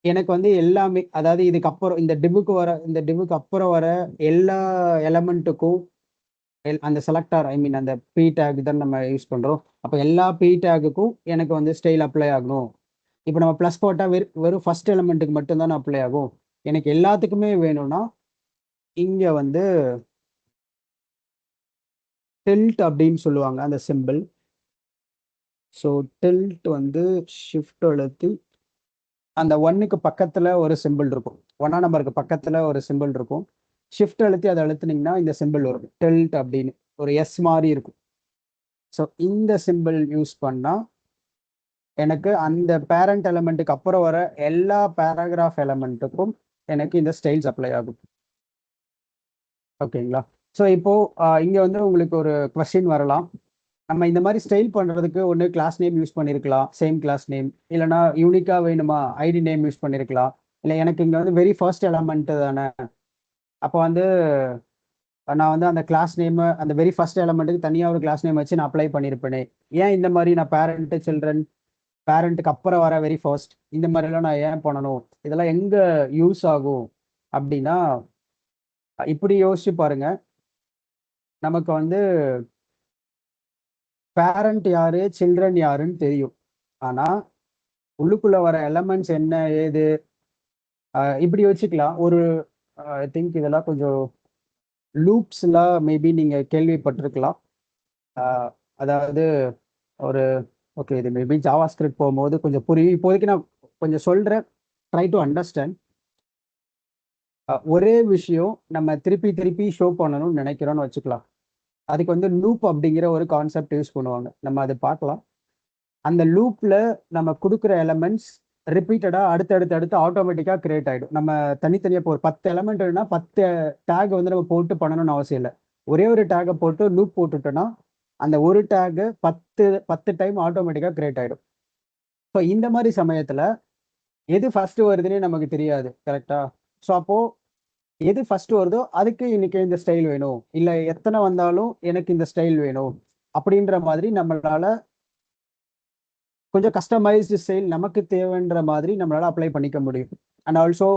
எனக்கு வந்து எல்லாமே, அதாவது இதுக்கப்புறம் இந்த டிவுக்கு அப்புறம் வர எல்லா எலமெண்ட்டுக்கும் அந்த செலக்டார், ஐ மீன் அந்த பி டேக் தான் நம்ம யூஸ் பண்ணுறோம். அப்போ எல்லா பி டேக்குக்கும் எனக்கு வந்து ஸ்டைல் அப்ளை ஆகணும். இப்போ நம்ம ப்ளஸ் போட்டால் வெறும் ஃபர்ஸ்ட் எலமெண்ட்டுக்கு மட்டும்தான் அப்ளை ஆகும். எனக்கு எல்லாத்துக்குமே வேணும்னா இங்கே வந்து டில்ட் அப்படின்னு சொல்லுவாங்க அந்த சிம்பிள். ஸோ டில்ட் வந்து ஷிஃப்ட் அழுத்தி அந்த 1க்கு பக்கத்தில் ஒரு சிம்பிள் இருக்கும், 1ஆம் நம்பருக்கு பக்கத்தில் ஒரு சிம்பிள் இருக்கும். ஷிஃப்ட் அழுத்தி அதை அழுத்துனீங்கன்னா இந்த சிம்பிள் வரும், டில்ட் அப்படின்னு ஒரு எஸ் மாதிரி இருக்கும். ஸோ இந்த சிம்பிள் யூஸ் பண்ணால் எனக்கு அந்த பேரண்ட் எலமெண்ட்டுக்கு அப்புறம் வர எல்லா பேராகிராஃப் எலமெண்ட்டுக்கும் எனக்கு இந்த ஸ்டைல்ஸ் அப்ளை ஆகும். ஓகேங்களா? ஸோ இப்போ இங்க வந்து உங்களுக்கு ஒரு கொஸ்டின் வரலாம். நம்ம இந்த மாதிரி ஸ்டைல் பண்றதுக்கு ஒன்று கிளாஸ் நேம் யூஸ் பண்ணியிருக்கலாம், சேம் கிளாஸ் நேம். இல்லைனா யூனிக்கா வேணுமா ஐடி நேம் யூஸ் பண்ணியிருக்கலாம். இல்லை எனக்கு இங்க வந்து வெரி ஃபர்ஸ்ட் எலமெண்ட் தானே, அப்போ வந்து நான் வந்து அந்த கிளாஸ் நேம் அந்த வெரி ஃபர்ஸ்ட் எலமெண்ட்டுக்கு தனியாக ஒரு கிளாஸ் நேம் வச்சு நான் அப்ளை பண்ணியிருப்பேனே. ஏன் இந்த மாதிரி நான் பேரண்ட் சில்ட்ரன் பேரண்ட்டுக்கு அப்புறம் வர வெரி ஃபர்ஸ்ட் இந்த மாதிரிலாம் நான் ஏன் பண்ணணும், இதெல்லாம் எங்க யூஸ் ஆகும் அப்படின்னா, இப்படி யோசிச்சு பாருங்க. நமக்கு வந்து பேரண்ட் யாரு சில்ட்ரன் யாருன்னு தெரியும். ஆனா உள்ளுக்குள்ள வர எலமெண்ட்ஸ் என்ன ஏது இப்படி வச்சுக்கலாம். ஒரு ஐ திங்க் இதெல்லாம் கொஞ்சம் லூப்ஸ்லாம் மேபி நீங்க கேள்விப்பட்டிருக்கலாம். ஆஹ் அதாவது ஒரு ஓகே, இது மேபி ஜாவா ஸ்கிரிப்ட் போகும்போது கொஞ்சம் புரியும். இப்போதைக்கு நான் கொஞ்சம் சொல்றேன், ட்ரை டு அண்டர்ஸ்டாண்ட். ஒரே விஷயம் நம்ம திருப்பி திருப்பி ஷோ பண்ணணும்னு நினைக்கிறோம்னு வச்சுக்கலாம். அதுக்கு வந்து லூப் அப்படிங்கிற ஒரு கான்செப்ட் யூஸ் பண்ணுவாங்க, நம்ம அதை பார்க்கலாம். அந்த லூப்ல நம்ம கொடுக்குற எலமெண்ட்ஸ் ரிப்பீட்டடா அடுத்தடுத்து அடுத்து ஆட்டோமேட்டிக்கா கிரியேட் ஆயிடும். நம்ம தனித்தனியா இப்போ ஒரு 10 எலமெண்ட்னா 10 டேக் வந்து நம்ம போட்டு பண்ணணும்னு அவசியம் இல்லை. ஒரே ஒரு டேகை போட்டு லூப் போட்டுட்டோம்னா அந்த ஒரு டேக் 10 டைம் ஆட்டோமேட்டிக்கா கிரியேட் ஆயிடும். ஸோ இந்த மாதிரி சமயத்துல எது ஃபர்ஸ்ட் வருதுன்னே நமக்கு தெரியாது, கரெக்டா? ஸோ அப்போ எது ஃபர்ஸ்ட் வருதோ அதுக்கு இன்னைக்கு இந்த ஸ்டைல் வேணும், இல்ல எத்தனை வந்தாலும் எனக்கு இந்த ஸ்டைல் வேணும் அப்படின்ற மாதிரி நம்மளால கொஞ்சம் கஸ்டமைஸ்டு ஸ்டைல் நமக்கு தேவைன்ற மாதிரி நம்மளால அப்ளை பண்ணிக்க முடியும். அண்ட் ஆல்சோ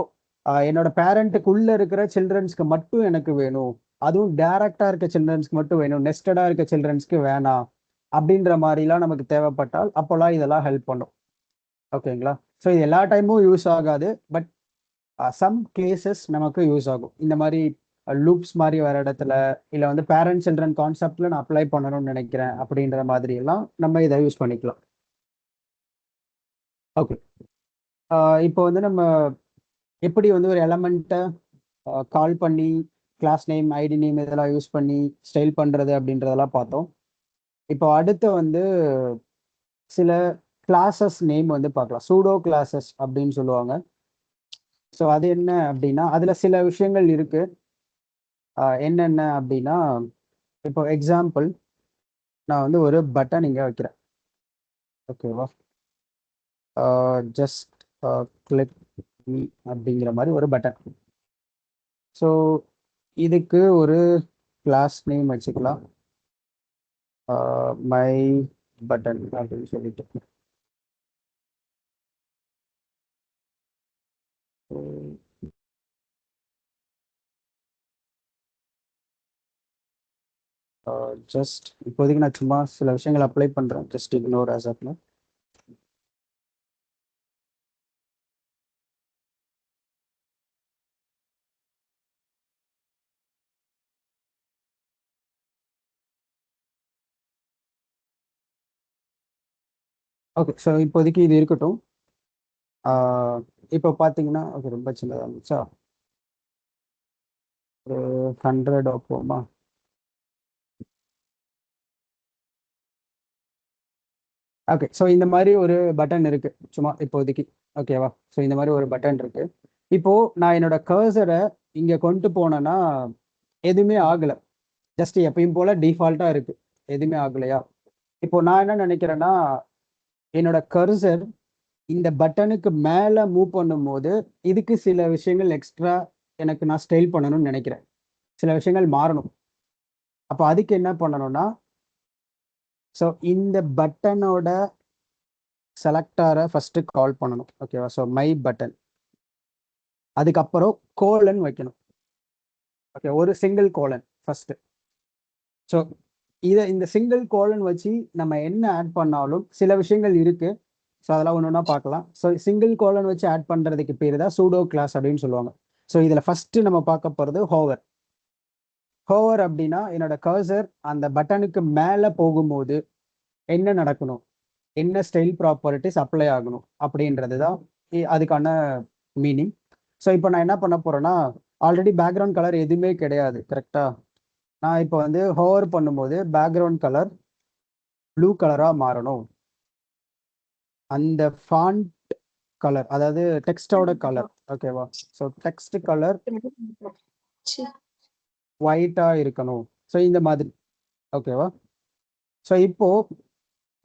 என்னோட பேரண்ட்டுக்குள்ள இருக்கிற சில்ட்ரன்ஸ்க்கு மட்டும் எனக்கு வேணும், அதுவும் டைரக்டா இருக்க சில்ட்ரன்ஸ்க்கு மட்டும் வேணும், நெஸ்டடா இருக்க சில்ட்ரன்ஸ்க்கு வேணாம் அப்படின்ற மாதிரிலாம் நமக்கு தேவைப்பட்டால் அப்போல்லாம் இதெல்லாம் ஹெல்ப் பண்ணும். ஓகேங்களா? ஸோ இது எல்லா டைமும் யூஸ் ஆகாது, பட் சம் கேசஸ் நமக்கு யூஸ் ஆகும். இந்த மாதிரி லூப்ஸ் மாதிரி வர இடத்துல, இல்லை வந்து பேரண்ட் சில்ட்ரன் கான்செப்ட்ல நான் அப்ளை பண்ணணும்னு நினைக்கிறேன் அப்படின்ற மாதிரி எல்லாம் நம்ம இதை யூஸ் பண்ணிக்கலாம். ஓகே, இப்போ வந்து நம்ம எப்படி வந்து ஒரு எலமெண்ட்டை கால் பண்ணி கிளாஸ் நேம் ஐடி நேம் இதெல்லாம் யூஸ் பண்ணி ஸ்டைல் பண்ணுறது அப்படின்றதெல்லாம் பார்த்தோம். இப்போ அடுத்து வந்து சில கிளாஸஸ் நேம் வந்து பார்க்கலாம். சூடோ கிளாஸஸ் அப்படின்னு சொல்லுவாங்க. ஸோ அது என்ன அப்படின்னா, அதில் சில விஷயங்கள் இருக்கு. என்னென்ன அப்படின்னா, இப்போ எக்ஸாம்பிள் நான் வந்து ஒரு பட்டன் இங்கே வைக்கிறேன். ஓகேவா? ஜஸ்ட் கிளிக் அப்படிங்கிற மாதிரி ஒரு பட்டன். ஸோ இதுக்கு ஒரு கிளாஸ் நேம் வச்சுக்கலாம், மை பட்டன் அப்படின்னு சொல்லிட்டு. ஜஸ்ட் இப்போதைக்கு நான் சும்மா சில விஷயங்கள் அப்ளை பண்ணுறேன், just ignore as of now. Okay, so இப்போதைக்கு இது இருக்கட்டும். இப்போ பார்த்தீங்கன்னா ஓகே, ரொம்ப சின்னதாக இருந்துச்சா, ஒரு 100 வைப்போமா? ஓகே, ஸோ இந்த மாதிரி ஒரு பட்டன் இருக்கு சும்மா இப்போதைக்கு. ஓகேவா? ஸோ இந்த மாதிரி ஒரு பட்டன் இருக்கு. இப்போ நான் என்னோட கர்சரை இங்க கொண்டு போனேன்னா எதுவுமே ஆகல, ஜஸ்ட் எப்பயும் போல டிஃபால்ட்டா இருக்கு, எதுவுமே ஆகலையா? இப்போ நான் என்ன நினைக்கிறேன்னா, என்னோட கர்சர் இந்த பட்டனுக்கு மேல மூவ் பண்ணும்போது இதுக்கு சில விஷயங்கள் எக்ஸ்ட்ரா எனக்கு நான் ஸ்டைல் பண்ணணும்னு நினைக்கிறேன், சில விஷயங்கள் மாறணும். அப்போ அதுக்கு என்ன பண்ணணும்னா, ஸோ இந்த பட்டனோட செலக்டாரை ஃபர்ஸ்ட் கால் பண்ணணும். ஓகேவா? ஸோ மை பட்டன், அதுக்கப்புறம் கோலன் வைக்கணும். ஓகே, ஒரு சிங்கிள் கோலன் ஃபர்ஸ்ட். ஸோ இந்த சிங்கிள் கோலன் வச்சு நம்ம என்ன ஆட் பண்ணாலும் சில விஷயங்கள் இருக்கு. ஸோ அதெல்லாம் ஒன்று ஒன்றா பார்க்கலாம். ஸோ சிங்கிள் கோலன் வச்சு ஆட் பண்ணுறதுக்கு பேர் தான் சூடோ கிளாஸ் அப்படின்னு சொல்லுவாங்க. ஸோ இதில் ஃபர்ஸ்ட் நம்ம பார்க்க போகிறது ஹோவர். ஹோவர் அப்படின்னா என்னோட கர்சர் அந்த பட்டனுக்கு மேலே போகும்போது என்ன நடக்கணும், என்ன ஸ்டைல் ப்ராப்பர்ட்டிஸ் அப்ளை ஆகணும் அப்படின்றது தான் அதுக்கான மீனிங். ஸோ இப்போ நான் என்ன பண்ண போறேன்னா, ஆல்ரெடி பேக்ரவுண்ட் கலர் எதுவுமே கிடையாது, கரெக்டா? நான் இப்போ வந்து ஹோவர் பண்ணும்போது பேக்ரவுண்ட் கலர் ப்ளூ கலரா மாறணும். அந்த ஃபாண்ட் கலர், அதாவது டெக்ஸ்டோட கலர். ஓகேவா? ஸோ டெக்ஸ்ட் கலர் ஒயிட்டாக இருக்கணும். ஸோ இந்த மாதிரி ஓகேவா. ஸோ இப்போ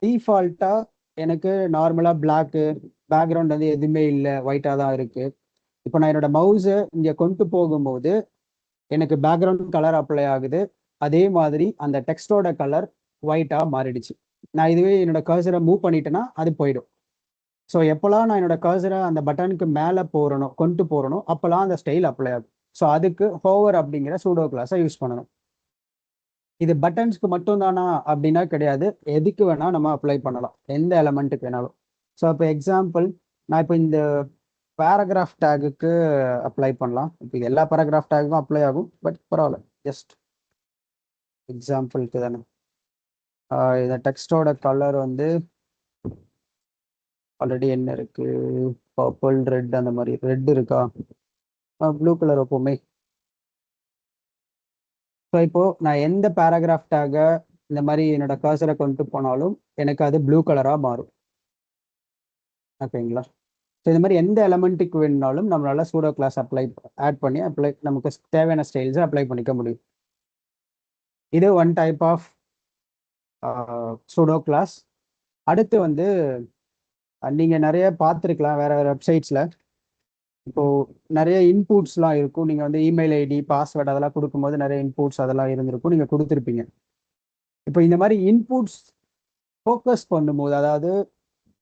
டிஃபால்ட்டாக எனக்கு நார்மலாக பிளாக்கு பேக்ரவுண்ட் வந்து எதுவுமே இல்லை, ஒயிட்டாக தான் இருக்குது. இப்போ நான் என்னோட மவுஸை இங்கே கொண்டு போகும்போது எனக்கு பேக்ரவுண்ட் கலர் அப்ளை ஆகுது. அதே மாதிரி அந்த டெக்ஸ்டோட கலர் ஒயிட்டாக மாறிடுச்சு. நான் இதுவே என்னோட கர்சரை மூவ் பண்ணிட்டேன்னா அது போயிடும். ஸோ எப்போல்லாம் நான் என்னோட கர்சரை அந்த பட்டனுக்கு மேலே போகிறனோ கொண்டு போகிறனோ அப்போல்லாம் அந்த ஸ்டைல் அப்ளை ஆகும். ஸோ அதுக்கு ஹோவர் அப்படிங்கிற சூடோ கிளாஸை யூஸ் பண்ணணும். இது பட்டன்ஸ்க்கு மட்டும் தானா அப்படின்னா கிடையாது, எதுக்கு வேணா நம்ம அப்ளை பண்ணலாம், எந்த எலமெண்ட்டுக்கு வேணாலும். ஸோ இப்போ எக்ஸாம்பிள் நான் இப்போ இந்த பேராகிராஃப் டேகுக்கு அப்ளை பண்ணலாம். இப்போ எல்லா பேராகிராஃப் டேகுக்கும் அப்ளை ஆகும், பட் பரவாயில்ல, ஜஸ்ட் எக்ஸாம்பிளுக்கு தானே. இந்த டெக்ஸ்டோட கலர் வந்து ஆல்ரெடி என்ன இருக்கு, பர்பிள் ரெட், அந்த மாதிரி ரெட் இருக்கா, ப்ளூ கலர் எப்பவுமே. ஸோ இப்போ நான் எந்த பேராகிராஃப் டேகை இந்த மாதிரி என்னோட கர்சரை கொண்டு போனாலும் எனக்கு அது ப்ளூ கலராக மாறும். ஓகேங்களா. ஸோ இந்த மாதிரி எந்த எலமெண்ட்டுக்கு வேணுனாலும் நம்மளால சூடோ கிளாஸ் ஆட் பண்ணி நமக்கு தேவையான ஸ்டைல்ஸை அப்ளை பண்ணிக்க முடியும். இது one type of pseudo class. அடுத்து வந்து நீங்கள் நிறைய பார்த்துருக்கலாம் வேற வேறு வெப்சைட்ஸில். இப்போது நிறைய இன்புட்ஸ்லாம் இருக்கும். நீங்கள் வந்து இமெயில் ஐடி பாஸ்வேர்டு அதெல்லாம் கொடுக்கும்போது நிறைய இன்புட்ஸ் அதெல்லாம் இருந்திருக்கும், நீங்கள் கொடுத்துருப்பீங்க. இப்போ இந்த மாதிரி இன்புட்ஸ் ஃபோக்கஸ் பண்ணும்போது, அதாவது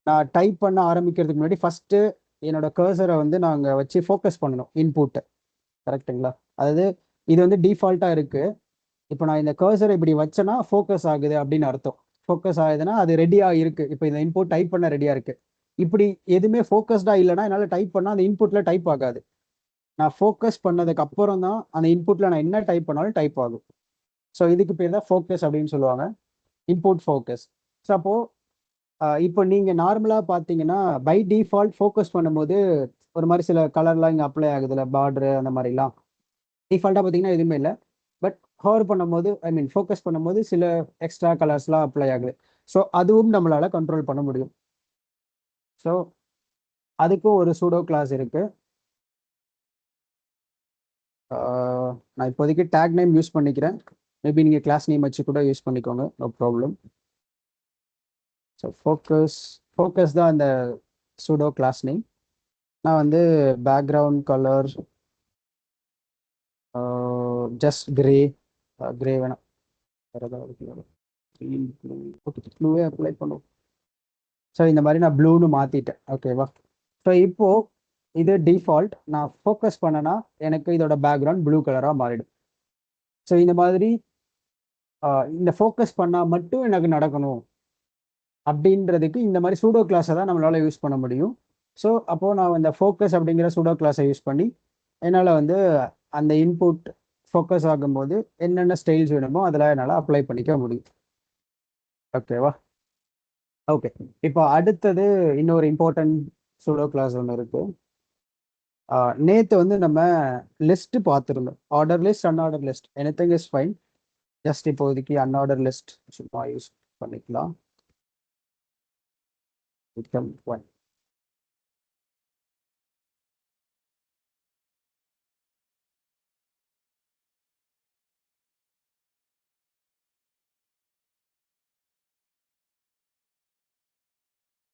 நான் டைப் பண்ண ஆரம்பிக்கிறதுக்கு முன்னாடி ஃபஸ்ட்டு என்னோட கர்சரை வந்து நாங்கள் வச்சு ஃபோக்கஸ் பண்ணணும் இன்புட்டை. கரெக்டுங்களா. அதாவது இது வந்து டிஃபால்ட்டாக இருக்குது. இப்போ நான் இந்த கர்சரை இப்படி வச்சேன்னா ஃபோக்கஸ் ஆகுது அப்படின்னு அர்த்தம். ஃபோக்கஸ் ஆகுதுன்னா அது ரெடியாக இருக்குது. இப்போ இந்த இன்புட் டைப் பண்ண ரெடியாக இருக்குது. இப்படி எதுவுமே ஃபோக்கஸ்டாக இல்லைன்னா என்னால் டைப் பண்ணால் அந்த இன்புட்டில் டைப் ஆகாது. நான் ஃபோக்கஸ் பண்ணதுக்கு அப்புறம் தான் அந்த இன்புட்டில் நான் என்ன டைப் பண்ணாலும் டைப் ஆகும். ஸோ இதுக்கு பேர் தான் ஃபோக்கஸ் அப்படின்னு சொல்லுவாங்க, இன்புட் ஃபோக்கஸ். ஸோ அப்போது இப்போ நீங்கள் நார்மலாக பார்த்தீங்கன்னா பை டிஃபால்ட் ஃபோக்கஸ் பண்ணும்போது ஒரு மாதிரி சில கலர்லாம் இங்கே அப்ளை ஆகுதுல்ல, பார்டரு அந்த மாதிரிலாம். டிஃபால்ட்டாக பார்த்தீங்கன்னா எதுவுமே இல்லை. பட் ஹவர் பண்ணும்போது, ஐ மீன் ஃபோக்கஸ் பண்ணும்போது சில எக்ஸ்ட்ரா கலர்ஸ்லாம் அப்ளை ஆகுது. ஸோ அதுவும் நம்மளால் கண்ட்ரோல் பண்ண முடியும். ஸோ அதுக்கும் ஒரு சூடோ கிளாஸ் இருக்குது. நான் இப்போதைக்கு டேக் நேம் யூஸ் பண்ணிக்கிறேன். மேபி நீங்கள் கிளாஸ் நேம் வச்சு கூட யூஸ் பண்ணிக்கோங்க, நோ ப்ராப்ளம். ஸோ ஃபோக்கஸ் தான் அந்த சூடோ கிளாஸ் நேம். நான் வந்து பேக்ரவுண்ட் கலர் ஜஸ்ட் கிரே வேணாம், வேறு ஏதாவது ப்ளூவே அப்ளை பண்ணுவோம். ஸோ இந்த மாதிரி நான் ப்ளூன்னு மாற்றிட்டேன். ஓகேவா. ஸோ இப்போது இது டிஃபால்ட். நான் ஃபோக்கஸ் பண்ணனா எனக்கு இதோட பேக்ரவுண்ட் ப்ளூ கலராக மாறிடும். ஸோ இந்த மாதிரி இந்த ஃபோக்கஸ் பண்ணால் மட்டும் எனக்கு நடக்கணும் அப்படின்றதுக்கு இந்த மாதிரி சூடோ கிளாஸை தான் நம்மளால் யூஸ் பண்ண முடியும். ஸோ அப்போது நான் இந்த ஃபோக்கஸ் அப்படிங்கிற சூடோ கிளாஸை யூஸ் பண்ணி என்னால் வந்து அந்த இன்புட் ஃபோக்கஸ் ஆகும்போது என்னென்ன ஸ்டைல்ஸ் வேணுமோ அதெல்லாம் என்னால் அப்ளை பண்ணிக்க முடியும். ஓகேவா. ஓகே. இப்போ அடுத்தது இன்னொரு இம்பார்ட்டன்ட் சூடோ கிளாஸ் ஒன்று இருக்குது. நேற்று வந்து நம்ம லிஸ்ட் பார்த்துருந்தோம், order list, unorder list. Anything is fine. Just இப்போதைக்கு அன்ஆர்டர் லிஸ்ட் சும்மா யூஸ் பண்ணிக்கலாம்.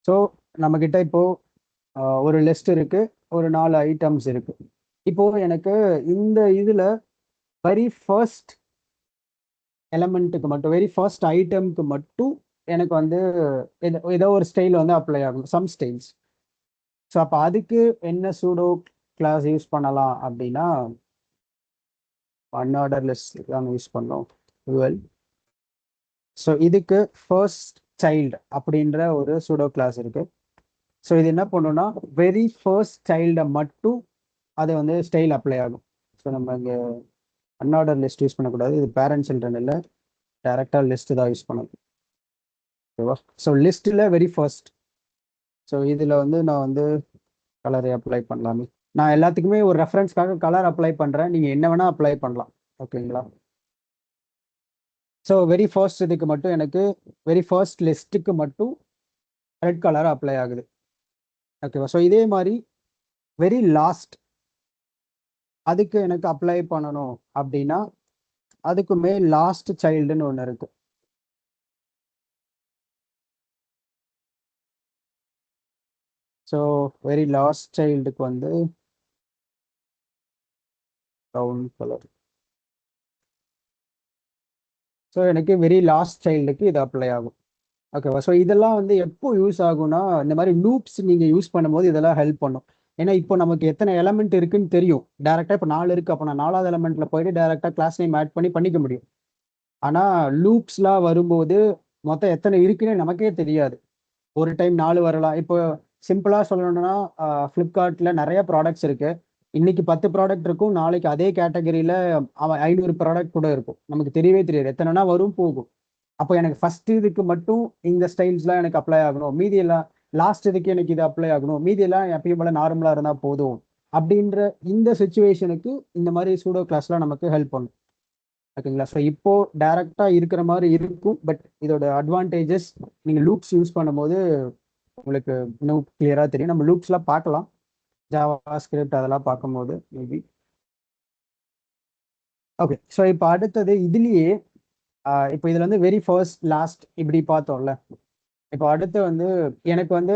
ஸோ நம்மக்கிட்ட இப்போது ஒரு லிஸ்ட் இருக்குது, ஒரு 4 ஐட்டம்ஸ் இருக்குது. இப்போது எனக்கு இந்த இதில் வெரி ஃபர்ஸ்ட் எலமெண்ட்டுக்கு மட்டும், வெரி ஃபர்ஸ்ட் ஐட்டம்க்கு மட்டும் எனக்கு வந்து ஏதோ ஒரு ஸ்டைல் வந்து அப்ளை ஆகும், சம் ஸ்டைல்ஸ். ஸோ அப்போ அதுக்கு என்ன சூடோ கிளாஸ் யூஸ் பண்ணலாம் அப்படின்னா அன்ஆர்டர் லிஸ்ட் தான் யூஸ் பண்ணோம். வெல், ஸோ இதுக்கு ஃபர்ஸ்ட் சைல்டு அப்படின்ற ஒரு சூடோ கிளாஸ் இருக்குது. ஸோ இது என்ன பண்ணுன்னா வெரி ஃபர்ஸ்ட் சைல்டை மட்டும் அது வந்து ஸ்டைல் அப்ளை ஆகும். ஸோ நம்ம இங்கே அன்ஆர்டர் லிஸ்ட் யூஸ் பண்ணக்கூடாது, இது பேரண்ட் சில்ட்ரன் இல்லை, டேரெக்டாக லிஸ்ட்டு தான் யூஸ் பண்ணணும். ஓகேவா. ஸோ லிஸ்ட்டில் வெரி ஃபர்ஸ்ட். ஸோ இதில் வந்து நான் வந்து கலரை அப்ளை பண்ணலாமே. நான் எல்லாத்துக்குமே ஒரு ரெஃபரன்ஸ்க்காக கலர் அப்ளை பண்ணுறேன், நீங்கள் என்ன வேணால் அப்ளை பண்ணலாம். ஓகேங்களா. ஸோ வெரி ஃபர்ஸ்ட் இதுக்கு மட்டும் எனக்கு வெரி ஃபர்ஸ்ட் லிஸ்ட்டுக்கு மட்டும் ரெட் கலர் அப்ளை ஆகுது. ஓகேவா. ஸோ இதே மாதிரி வெரி லாஸ்ட் அதுக்கு எனக்கு அப்ளை பண்ணணும் அப்படின்னா அதுக்குமே லாஸ்ட் சைல்டுன்னு ஒன்று இருக்கு. ஸோ வெரி லாஸ்ட் சைல்டுக்கு வந்து ப்ரௌன் கலர். ஸோ எனக்கு வெரி லாஸ்ட் சைல்டுக்கு இது அப்ளை ஆகும். ஓகேவா? ஸோ இதெல்லாம் வந்து எப்போ யூஸ் ஆகும்னா, இந்த மாதிரி லூப்ஸ் நீங்கள் யூஸ் பண்ணும்போது இதெல்லாம் ஹெல்ப் பண்ணும். ஏன்னா இப்போ நமக்கு எத்தனை எலமெண்ட் இருக்குன்னு தெரியும். டேரெக்டாக இப்போ 4 இருக்கு, அப்போ நான் 4வது எலமெண்ட்ல போயிட்டு டேரெக்டாக கிளாஸ் நேம் ஆட் பண்ணிக்க முடியும். ஆனால் லூப்ஸ்லாம் வரும்போது மொத்தம் எத்தனை இருக்குன்னு நமக்கே தெரியாது. ஒரு டைம் 4 வரலாம். இப்போ சிம்பிளா சொல்லணும்னா ஃப்ளிப்கார்ட்டில் நிறைய ப்ராடக்ட்ஸ் இருக்கு. இன்னைக்கு 10 ப்ராடக்ட் இருக்கும், நாளைக்கு அதே கேட்டகரியில அவன் 500 ப்ராடக்ட் கூட இருக்கும். நமக்கு தெரியவே தெரியாது, எத்தனைனா வரும் போகும். அப்போ எனக்கு ஃபர்ஸ்ட் இதுக்கு மட்டும் இந்த ஸ்டைல்ஸ்லாம் எனக்கு அப்ளை ஆகணும், மீதி எல்லாம் லாஸ்ட் இதுக்கு எனக்கு இது அப்ளை ஆகணும், மீதி எல்லாம் எப்பயும் போல நார்மலா இருந்தா போதும் அப்படின்ற இந்த சுச்சுவேஷனுக்கு இந்த மாதிரி சூடோ கிளாஸ்லாம் நமக்கு ஹெல்ப் பண்ணும். ஓகேங்களா? ஸோ இப்போ டைரக்டா இருக்கிற மாதிரி இருக்கும், பட் இதோட அட்வான்டேஜஸ் நீங்க லூப்ஸ் யூஸ் பண்ணும்போது உங்களுக்கு இன்னும் கிளியரா தெரியும். நம்ம லூப்ஸ்லாம் பார்க்கலாம், ஜாவா ஸ்கிரிப்ட் அதெல்லாம் பார்க்கும்போது மேபி. ஓகே, ஸோ இப்போ அடுத்தது இதுலயே இப்போ இதுல வந்து வெரி ஃபர்ஸ்ட் லாஸ்ட் இப்படி பார்த்தோம்ல. இப்போ அடுத்து வந்து எனக்கு வந்து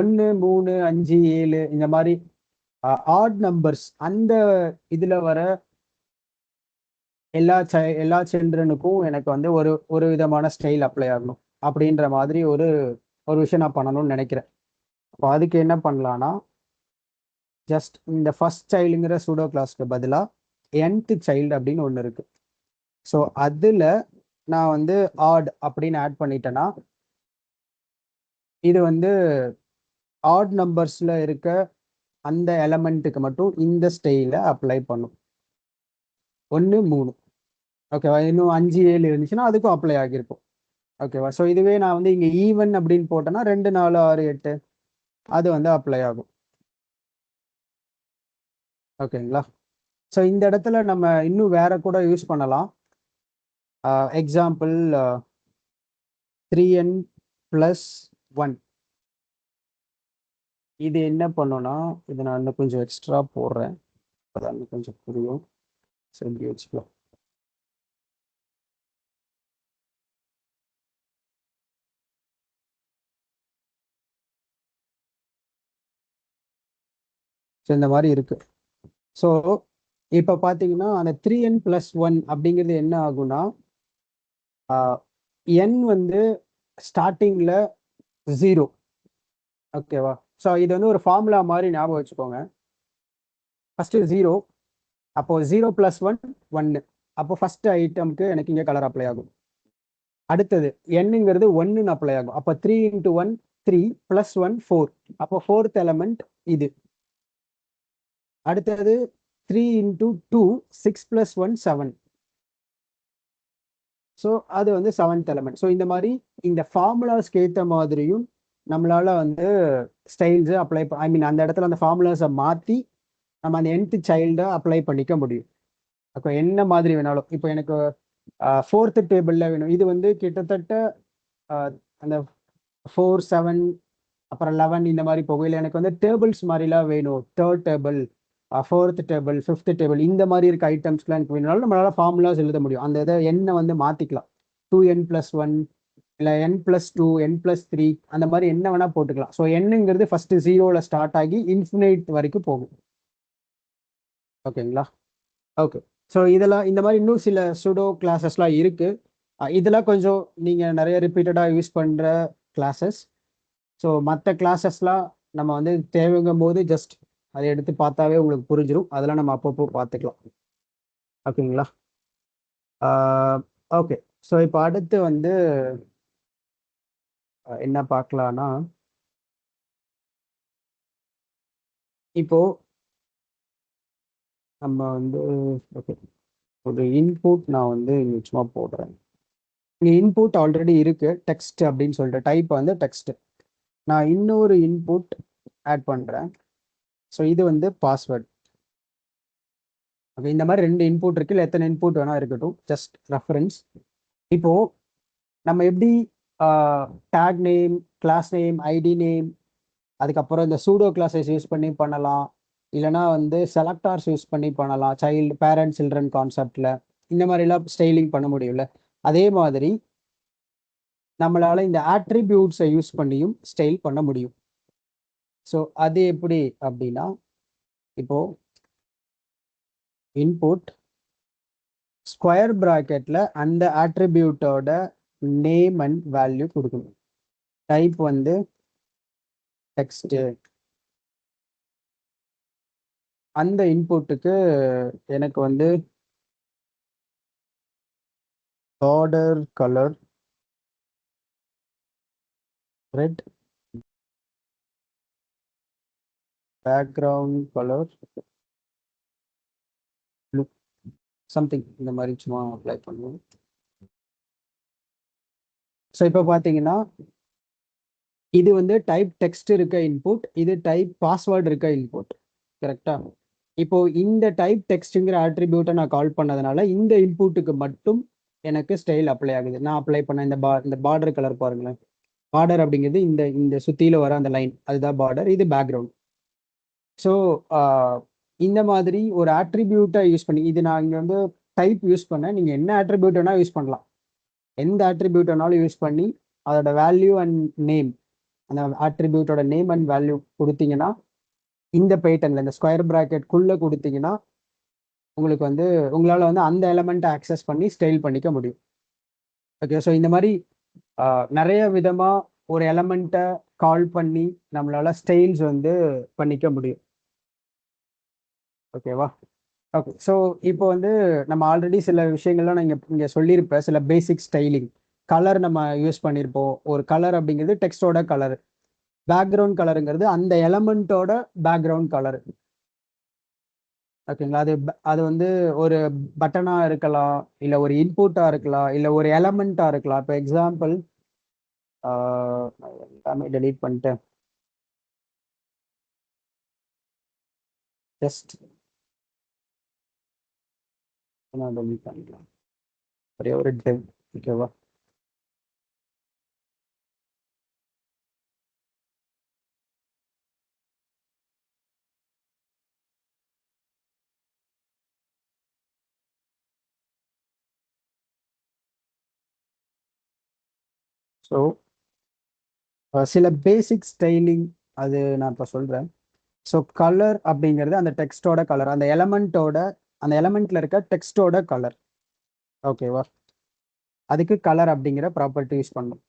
1 3 5 7 இந்த மாதிரி ஆட் நம்பர்ஸ் அந்த இதுல வர எல்லா சில்ட்ரனுக்கும் எனக்கு வந்து ஒரு ஒரு விதமான ஸ்டைல் அப்ளை ஆகணும் அப்படின்ற மாதிரி ஒரு ஒரு விஷயம் நான் பண்ணணும்னு நினைக்கிறேன். அப்போ அதுக்கு என்ன பண்ணலான்னா, ஜஸ்ட் இந்த ஃபர்ஸ்ட் சைல்டுங்கிற சூடோ கிளாஸ்க்கு பதிலாக nth சைல்டு அப்படின்னு ஒன்று இருக்கு. ஸோ அதில் நான் வந்து ஆட் அப்படின்னு ஆட் பண்ணிட்டேன்னா, இது வந்து ஆட் நம்பர்ஸில் இருக்க அந்த எலமெண்ட்டுக்கு மட்டும் இந்த ஸ்டைலை அப்ளை பண்ணும். 1 3 ஓகேவா? இன்னும் 5 7 இருந்துச்சுன்னா அதுக்கும் அப்ளை ஆகியிருக்கும். ஓகேவா? ஸோ இதுவே நான் வந்து இங்கே ஈவன் அப்படின்னு போட்டேன்னா 2 4 6 8 அது வந்து அப்ளை ஆகும். ஓகேங்களா? ஸோ இந்த இடத்துல நம்ம இன்னும் வேற கூட யூஸ் பண்ணலாம். Example 3n + 1. இது என்ன பண்ணுன்னா, இது நான் இன்னும் கொஞ்சம் எக்ஸ்ட்ரா போடுறேன், அப்பதான் இன்னும் கொஞ்சம் புரியும். ஸோ இப்படி வச்சுக்கலாம். ஸோ இந்த மாதிரி இருக்கு. ஸோ இப்போ பார்த்தீங்கன்னா அந்த 3n + 1 அப்படிங்கிறது என்ன ஆகும்னா, n வந்து ஸ்டார்டிங்ல 0. ஓகேவா? ஸோ இது வந்து ஒரு ஃபார்முலா மாதிரி ஞாபகம் வச்சுக்கோங்க. ஃபர்ஸ்ட் 0, அப்போ 0 + 1 1. அப்போ ஃபர்ஸ்ட் ஐட்டம்க்கு எனக்கு இங்கே கலர் அப்ளை ஆகும். அடுத்தது nங்கிறது 1ன்னு அப்ளை ஆகும். அப்போ 3 × 1 3 + 1 4. அப்போ ஃபோர்த் எலமெண்ட் இது. அடுத்தது 3 × 2 6 + 1 7. ஸோ அது வந்து 7th எலமெண்ட். ஸோ இந்த மாதிரி இந்த ஃபார்முலாஸ்க்கு ஏற்ற மாதிரியும் நம்மளால வந்து ஸ்டைல்ஸை அப்ளை ஐ மீன் அந்த இடத்துல அந்த ஃபார்முலாஸை மாற்றி நம்ம அந்த nth சைல்டை அப்ளை பண்ணிக்க முடியும். அப்போ என்ன மாதிரி வேணாலும், இப்போ எனக்கு 4th டேபிளில் வேணும், இது வந்து கிட்டத்தட்ட அந்த 4 7 அப்புறம் 11 இந்த மாதிரி போகும். இல்லை எனக்கு வந்து டேபிள்ஸ் மாதிரிலாம் வேணும், 3rd table 4th table 5th table இந்த மாதிரி இருக்க ஐட்டம்ஸ்லாம் எனக்கு வேணும்னாலும் நம்மளால ஃபார்முலாஸ் எழுத முடியும். அந்த இதை எண்ணை வந்து மாற்றிக்கலாம். 2n + 1 இல்லை n + 2 n + 3 அந்த மாதிரி என்ன வேணா போட்டுக்கலாம். ஸோ என்னங்கிறது ஃபர்ஸ்ட் 0ல் ஸ்டார்ட் ஆகி இன்ஃபினைட் வரைக்கும் போகும். ஓகேங்களா? ஓகே, ஸோ இதெல்லாம் இந்த மாதிரி இன்னும் சில சூடோ கிளாஸஸ்லாம் இருக்கு. இதெல்லாம் கொஞ்சம் நீங்கள் நிறைய ரிப்பீட்டடாக யூஸ் பண்ணுற கிளாஸஸ். ஸோ மற்ற கிளாஸஸ்லாம் நம்ம வந்து தேவைங்கும் போது ஜஸ்ட் அதை எடுத்து பார்த்தாவே உங்களுக்கு புரிஞ்சிடும். அதெல்லாம் நம்ம அப்பப்போ பார்த்துக்கலாம். ஓகேங்களா? ஓகே, ஸோ இப்போ அடுத்து வந்து என்ன பார்க்கலான்னா, இப்போ நம்ம வந்து ஓகே ஒரு இன்புட் நான் வந்து சும்மா போடுறேன். இங்கே இன்புட் ஆல்ரெடி இருக்கு, டெக்ஸ்ட் அப்படின்னு சொல்லிட்டு டைப் வந்து டெக்ஸ்ட். நான் இன்னொரு இன்புட் ஆட் பண்ணுறேன். ஸோ இது வந்து பாஸ்வேர்ட். ஓகே, இந்த மாதிரி 2 இன்புட் இருக்கு, இல்லை எத்தனை இன்புட் வேணா இருக்கட்டும், ஜஸ்ட் ரெஃபரன்ஸ். இப்போ நம்ம எப்படி tag name, class name, ID name, அதுக்கப்புறம் இந்த சூடோ கிளாஸஸ் யூஸ் பண்ணி பண்ணலாம், இல்லைனா வந்து செலக்டார்ஸ் யூஸ் பண்ணி பண்ணலாம், சைல்டு பேரண்ட் சில்ட்ரன் கான்செப்டில். இந்த மாதிரிலாம் ஸ்டைலிங் பண்ண முடியும்ல. அதே மாதிரி நம்மளால இந்த ஆட்ரிபியூட்ஸை யூஸ் பண்ணியும் ஸ்டைல் பண்ண முடியும். ஸோ அது எப்படி அப்படின்னா, இப்போ இன்புட் ஸ்கொயர் ப்ராக்கெட்ல அந்த ஆட்ரிபியூட்டோட நேம் அண்ட் வேல்யூ கொடுக்கணும். டைப் வந்து டெக்ஸ்ட். அந்த இன்புட்டுக்கு எனக்கு வந்து border colour red, background colour blue, something இந்த மாதிரி சும்மா அப்ளை பண்ணுவோம். ஸோ இப்போ பார்த்தீங்கன்னா இது வந்து டைப் டெக்ஸ்ட் இருக்க இன்புட், இது டைப் பாஸ்வேர்டு இருக்க இன்புட். கரெக்டா? இப்போ இந்த டைப் டெக்ஸ்ட்ங்கிற ஆட்ரிபியூட்டை நான் கால் பண்ணதுனால இந்த இன்புட்டுக்கு மட்டும் எனக்கு ஸ்டைல் அப்ளை ஆகுது. நான் அப்ளை பண்ண இந்த பார்டர் கலர் பாருங்களேன். பார்டர் அப்படிங்கிறது இந்த இந்த சுத்தியில வர அந்த லைன், அதுதான் பார்டர், இது பேக்ரவுண்ட். ஸோ இந்த மாதிரி ஒரு ஆட்ரிபியூட்டை யூஸ் பண்ணி, இது நான் இங்கே வந்து டைப் யூஸ் பண்ணேன். நீங்கள் என்ன ஆட்ரிபியூட் வேணால் யூஸ் பண்ணலாம். எந்த ஆட்ரிபியூட் வேணாலும் யூஸ் பண்ணி அதோட வேல்யூ அண்ட் நேம், அந்த ஆட்ரிபியூட்டோட நேம் அண்ட் வேல்யூ கொடுத்தீங்கன்னா, இந்த பேட்டர்னில் இந்த ஸ்கொயர் ப்ராக்கெட்குள்ளே கொடுத்தீங்கன்னா உங்களுக்கு வந்து உங்களால் வந்து அந்த எலமெண்ட்டை ஆக்சஸ் பண்ணி ஸ்டைல் பண்ணிக்க முடியும். ஓகே, ஸோ இந்த மாதிரி நிறைய விதமாக ஒரு எலமெண்ட்டை கால் பண்ணி நம்மளால ஸ்டைல்ஸ் வந்து பண்ணிக்க முடியும். ஓகேவா? ஓகே, ஸோ இப்போ வந்து நம்ம ஆல்ரெடி சில விஷயங்கள்லாம் நான் இங்கே சொல்லியிருப்பேன். சில பேசிக் ஸ்டைலிங் கலர் நம்ம யூஸ் பண்ணியிருப்போம். ஒரு கலர் அப்படிங்கிறது டெக்ஸ்டோட கலர், பேக்ரவுண்ட் கலருங்கிறது அந்த எலமெண்ட்டோட பேக்ரவுண்ட் கலர். ஓகேங்களா? அது வந்து ஒரு பட்டனாக இருக்கலாம், இல்லை ஒரு இன்புட்டாக இருக்கலாம், இல்லை ஒரு எலமெண்ட்டாக இருக்கலாம். இப்போ எக்ஸாம்பிள் எல்லாமே டெலீட் பண்ணிட்டேன். ஜஸ்ட் டெலீட் பண்ணிக்கலாம். ஒரே ஒரு டெவ். ஓகேவா? ஸோ சில பேசிக் ஸ்டைலிங் அது நான் இப்போ சொல்கிறேன். ஸோ கலர் அப்படிங்கிறது அந்த டெக்ஸ்டோட கலர், அந்த எலமெண்ட்ல இருக்க டெக்ஸ்டோட கலர். ஓகேவா? அதுக்கு கலர் அப்படிங்கிற ப்ராப்பர்ட்டி யூஸ் பண்ணணும்.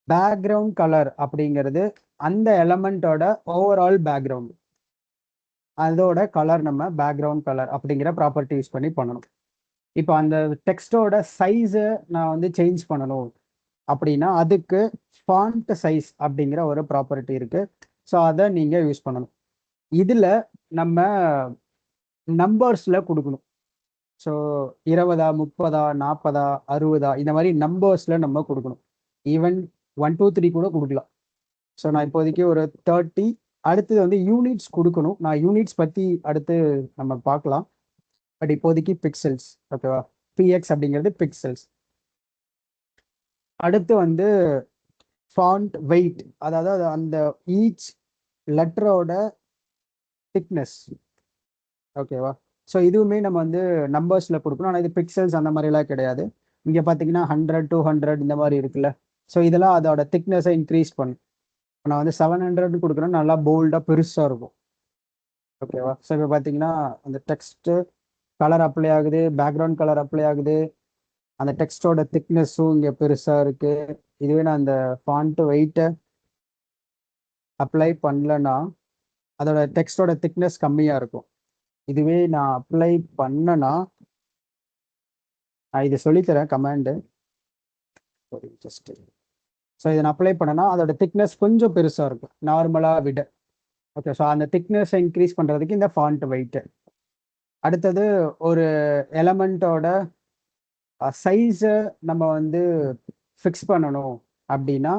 பேக்ரவுண்ட் கலர் அப்படிங்கிறது அந்த எலமெண்ட்டோட ஓவரால் பேக்ரவுண்ட், அதோட கலர் நம்ம பேக்ரவுண்ட் கலர் அப்படிங்கிற ப்ராப்பர்ட்டி யூஸ் பண்ணி பண்ணணும். இப்போ அந்த டெக்ஸ்டோட சைஸை நான் வந்து சேஞ்ச் பண்ணணும் அப்படின்னா அதுக்கு ஃபாண்ட் சைஸ் அப்படிங்கிற ஒரு ப்ராப்பர்ட்டி இருக்கு. ஸோ அதை நீங்கள் யூஸ் பண்ணணும். இதில் நம்ம நம்பர்ஸில் கொடுக்கணும். ஸோ 20, 30, 40, 60 இந்த மாதிரி நம்பர்ஸில் நம்ம கொடுக்கணும். ஈவன் 1, 2, 3 கூட கொடுக்கலாம். ஸோ நான் இப்போதைக்கு ஒரு 30, அடுத்தது வந்து யூனிட்ஸ் கொடுக்கணும். நான் யூனிட்ஸ் பற்றி அடுத்து நம்ம பார்க்கலாம். பட் இப்போதைக்கு பிக்சல்ஸ். ஓகேவா? பிஎக்ஸ் அப்படிங்கிறது பிக்சல்ஸ். அடுத்து வந்து ஃபாண்ட் வெயிட், அதாவது அந்த ஈச் லெட்டரோட திக்னஸ். ஓகேவா? ஸோ இதுவுமே நம்ம வந்து நம்பர்ஸில் கொடுக்கணும். ஆனால் இது பிக்சல்ஸ் அந்த மாதிரிலாம் கிடையாது. இங்கே பார்த்தீங்கன்னா 100, 200 இந்த மாதிரி இருக்குல்ல. ஸோ இதெல்லாம் அதோட திக்னஸை இன்க்ரீஸ் பண்ணும். நான் வந்து 700 கொடுக்குறேன், நல்லா போல்டாக பெருசாக இருக்கும். ஓகேவா? ஸோ இப்போ பார்த்தீங்கன்னா அந்த டெக்ஸ்ட்டு கலர் அப்ளை ஆகுது, பேக்ரவுண்ட் கலர் அப்ளை ஆகுது, அந்த டெக்ஸ்டோட திக்னஸும் இங்கே பெருசாக இருக்குது. இதுவே நான் அந்த ஃபாண்ட்டு வெயிட்டை அப்ளை பண்ணலன்னா அதோட டெக்ஸ்டோட திக்னஸ் கம்மியாக இருக்கும். இதுவே நான் அப்ளை பண்ணனா, நான் இதை சொல்லித்தரேன் கமாண்டு. ஸோ இதை நான் அப்ளை பண்ணனா அதோட திக்னஸ் கொஞ்சம் பெருசாக இருக்கும் நார்மலாக விட. ஓகே, ஸோ அந்த திக்னஸை இன்க்ரீஸ் பண்ணுறதுக்கு இந்த ஃபாண்ட் வெயிட்டு. அடுத்தது ஒரு எலமெண்ட்டோட சைஸை நம்ம வந்து ஃபிக்ஸ் பண்ணணும் அப்படின்னா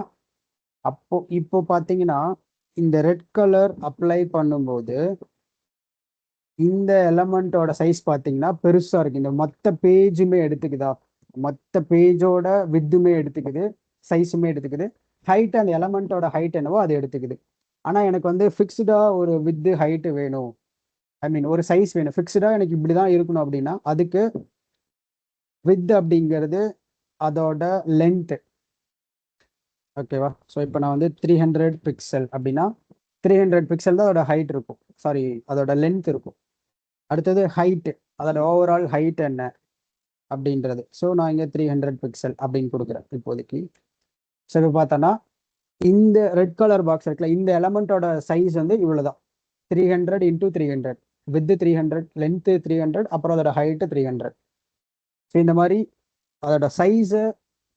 இப்போ பார்த்தீங்கன்னா இந்த ரெட் கலர் அப்ளை பண்ணும்போது இந்த எலமெண்ட்டோட சைஸ் பார்த்தீங்கன்னா பெருசாக இருக்குது. இந்த மொத்த பேஜுமே எடுத்துக்குதா, மொத்த பேஜோட வித்துமே எடுத்துக்குது, சைஸுமே எடுத்துக்குது. ஹைட், அந்த எலமெண்ட்டோட ஹைட் என்னவோ அது எடுத்துக்குது. ஆனால் எனக்கு வந்து ஃபிக்ஸ்டாக ஒரு வித்து ஹைட்டு வேணும், ஐ மீன் ஒரு சைஸ் வேணும், ஃபிக்ஸ்டாக எனக்கு இப்படி தான் இருக்கணும் அப்படின்னா அதுக்கு வித் அப்படிங்கிறது அதோட லென்த். ஓகேவா? ஸோ இப்போ நான் வந்து 300 பிக்சல் அப்படின்னா 300 பிக்சல் தான் அதோட ஹைட் இருக்கும், சாரி அதோட லென்த் இருக்கும். அடுத்தது ஹைட், அதோட ஓவரால் ஹைட் என்ன அப்படின்றது. ஸோ நான் இங்கே 300 பிக்சல் அப்படின்னு கொடுக்குறேன் இப்போதைக்கு. ஸோ இப்போ பார்த்தோன்னா இந்த ரெட் கலர் பாக்ஸ் இருக்குல்ல, இந்த எலமெண்ட்டோட சைஸ் வந்து இவ்வளோதான், 300 இன்டூ 300, வித் 300, லென்த்து 300, அப்புறம் அதோட ஹைட்டு 300. ஸோ இந்த மாதிரி அதோட சைஸை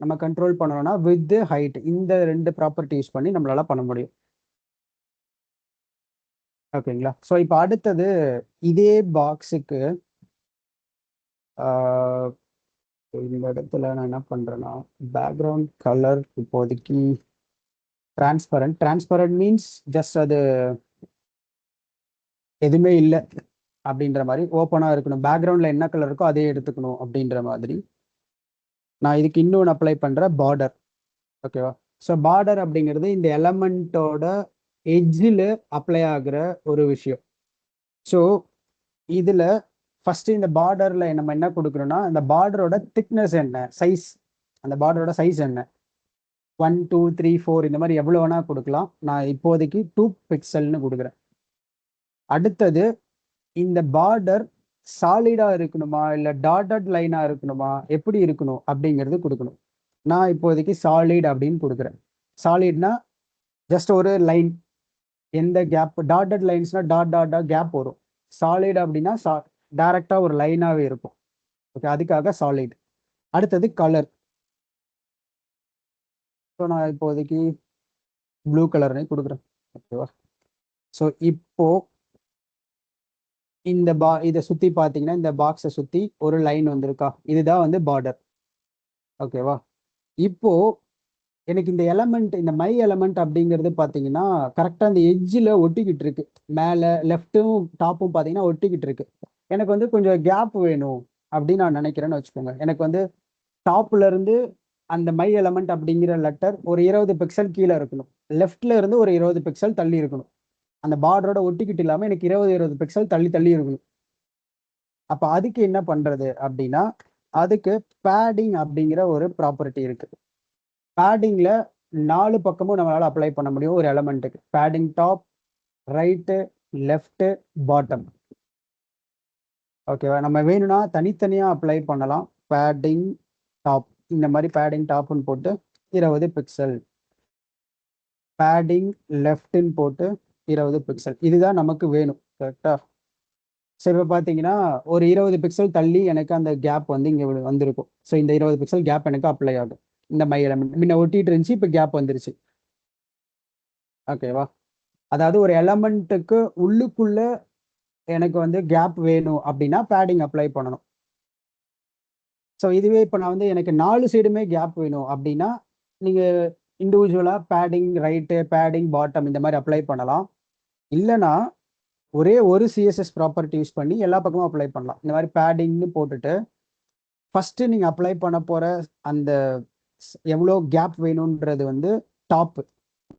நம்ம கண்ட்ரோல் பண்ணணும்னா வித் ஹைட் இந்த ரெண்டு ப்ராப்பர்ட்டி யூஸ் பண்ணி நம்மளால பண்ண முடியும். ஓகேங்களா? ஸோ இப்போ அடுத்தது இதே பாக்ஸுக்கு இந்த இடத்துல நான் என்ன பண்றேன்னா பேக்ரவுண்ட் கலர் இப்போதைக்கு டிரான்ஸ்பரண்ட் மீன்ஸ் ஜஸ்ட் அது எதுவுமே இல்லை அப்படின்ற மாதிரி ஓப்பனாக இருக்கணும், பேக்ரவுண்டில் என்ன கலர் இருக்கோ அதே எடுத்துக்கணும் அப்படின்ற மாதிரி. நான் இதுக்கு இன்னொன்று அப்ளை பண்ணுற பார்டர். ஓகேவா? ஸோ பார்டர் அப்படிங்கிறது இந்த எலமெண்ட்டோட எட்ஜில் அப்ளை ஆகிற ஒரு விஷயம். ஸோ இதில் ஃபர்ஸ்ட் இந்த பார்டரில் நம்ம என்ன கொடுக்குறோம்னா இந்த பார்டரோட திக்னஸ் என்ன, சைஸ், அந்த பார்டரோட சைஸ் என்ன, 1 2 3 4 இந்த மாதிரி எவ்வளோ வேணா கொடுக்கலாம். நான் இப்போதைக்கு 2 பிக்சல்னு கொடுக்குறேன். அடுத்தது இந்த பார்டர் சாலிடா இருக்கணுமா இல்லை டாட்டட் லைனா இருக்கணுமா, எப்படி இருக்கணும் அப்படிங்கிறது கொடுக்கணும். நான் இப்போதைக்கு சாலிட் அப்படின்னு கொடுக்குறேன். சாலிட்னா ஜஸ்ட் ஒரு லைன், எந்த கேப், டாட்டட் லைன்ஸ்னா டாட் டாட் டாட் கேப் வரும். சாலிட் அப்படின்னா டைரக்டா ஒரு லைனாவே இருக்கும். ஓகே, அதுக்காக சாலிட். அடுத்தது கலர். ஸோ நான் இப்போதைக்கு ப்ளூ கலர்னே கொடுக்குறேன். ஓகேவா? ஸோ இப்போ இந்த இதை சுற்றி பார்த்தீங்கன்னா இந்த பாக்ஸை சுற்றி ஒரு லைன் வந்திருக்கா, இதுதான் வந்து பார்டர். ஓகேவா? இப்போ எனக்கு இந்த எலமெண்ட், இந்த மை எலமெண்ட் அப்படிங்கிறது பார்த்தீங்கன்னா கரெக்டாக அந்த எட்ஜில் ஒட்டிக்கிட்டு இருக்கு, மேலே லெஃப்ட்டும் டாப்பும் பார்த்தீங்கன்னா ஒட்டிக்கிட்டு இருக்கு. எனக்கு வந்து கொஞ்சம் கேப் வேணும் அப்படின்னு நான் நினைக்கிறேன்னு வச்சுக்கோங்க. எனக்கு வந்து டாப்ல இருந்து அந்த மை எலமெண்ட் அப்படிங்கிற லெட்டர் ஒரு 20 பிக்சல் கீழே இருக்கணும், லெஃப்ட்ல இருந்து ஒரு 20 பிக்சல் தள்ளி இருக்கணும். அந்த பார்டரோட ஒட்டிக்கிட்டு இல்லாமல் எனக்கு 20 பிக்சல் தள்ளி தள்ளி இருக்கணும். அப்போ அதுக்கு என்ன பண்றது அப்படின்னா அதுக்கு பேடிங் அப்படிங்கிற ஒரு ப்ராப்பர்ட்டி இருக்கு. பேடிங்ல 4 பக்கமும் நம்மளால அப்ளை பண்ண முடியும் ஒரு எலமெண்ட்டுக்கு. Padding top, right, left, bottom. ஓகேவா? நம்ம வேணும்னா தனித்தனியா அப்ளை பண்ணலாம். பேடிங் டாப், இந்த மாதிரி பேடிங் டாப்னு போட்டு 20 பிக்சல், பேடிங் லெஃப்ட்னு போட்டு 20 பிக்சல், இதுதான் நமக்கு வேணும். கரெக்டா? சரி, இப்போ பார்த்தீங்கன்னா ஒரு 20 பிக்சல் தள்ளி எனக்கு அந்த கேப் வந்து இங்கே வந்திருக்கும். ஸோ இந்த 20 பிக்சல் கேப் எனக்கு அப்ளை ஆகும். இந்த மை எலமெண்ட் முன்ன ஒட்டிட்டு இருந்துச்சு, இப்போ கேப் வந்துருச்சு. ஓகேவா? அதாவது ஒரு எலமெண்ட்டுக்கு உள்ளுக்குள்ள எனக்கு வந்து கேப் வேணும் அப்படின்னா பேடிங் அப்ளை பண்ணணும். ஸோ இதுவே இப்போ நான் வந்து எனக்கு 4 சைடுமே கேப் வேணும் அப்படின்னா நீங்கள் இண்டிவிஜுவலாக பேடிங் ரைட்டு, பேடிங் பாட்டம் இந்த மாதிரி அப்ளை பண்ணலாம். இல்லைனா ஒரே ஒரு சிஎஸ்எஸ் ப்ராப்பர்ட்டி யூஸ் பண்ணி எல்லா பக்கமும் அப்ளை பண்ணலாம். இந்த மாதிரி பேடிங்னு போட்டுட்டு ஃபர்ஸ்ட் நீங்கள் அப்ளை பண்ண போகிற அந்த எவ்வளோ கேப் வேணுன்றது வந்து டாப்பு.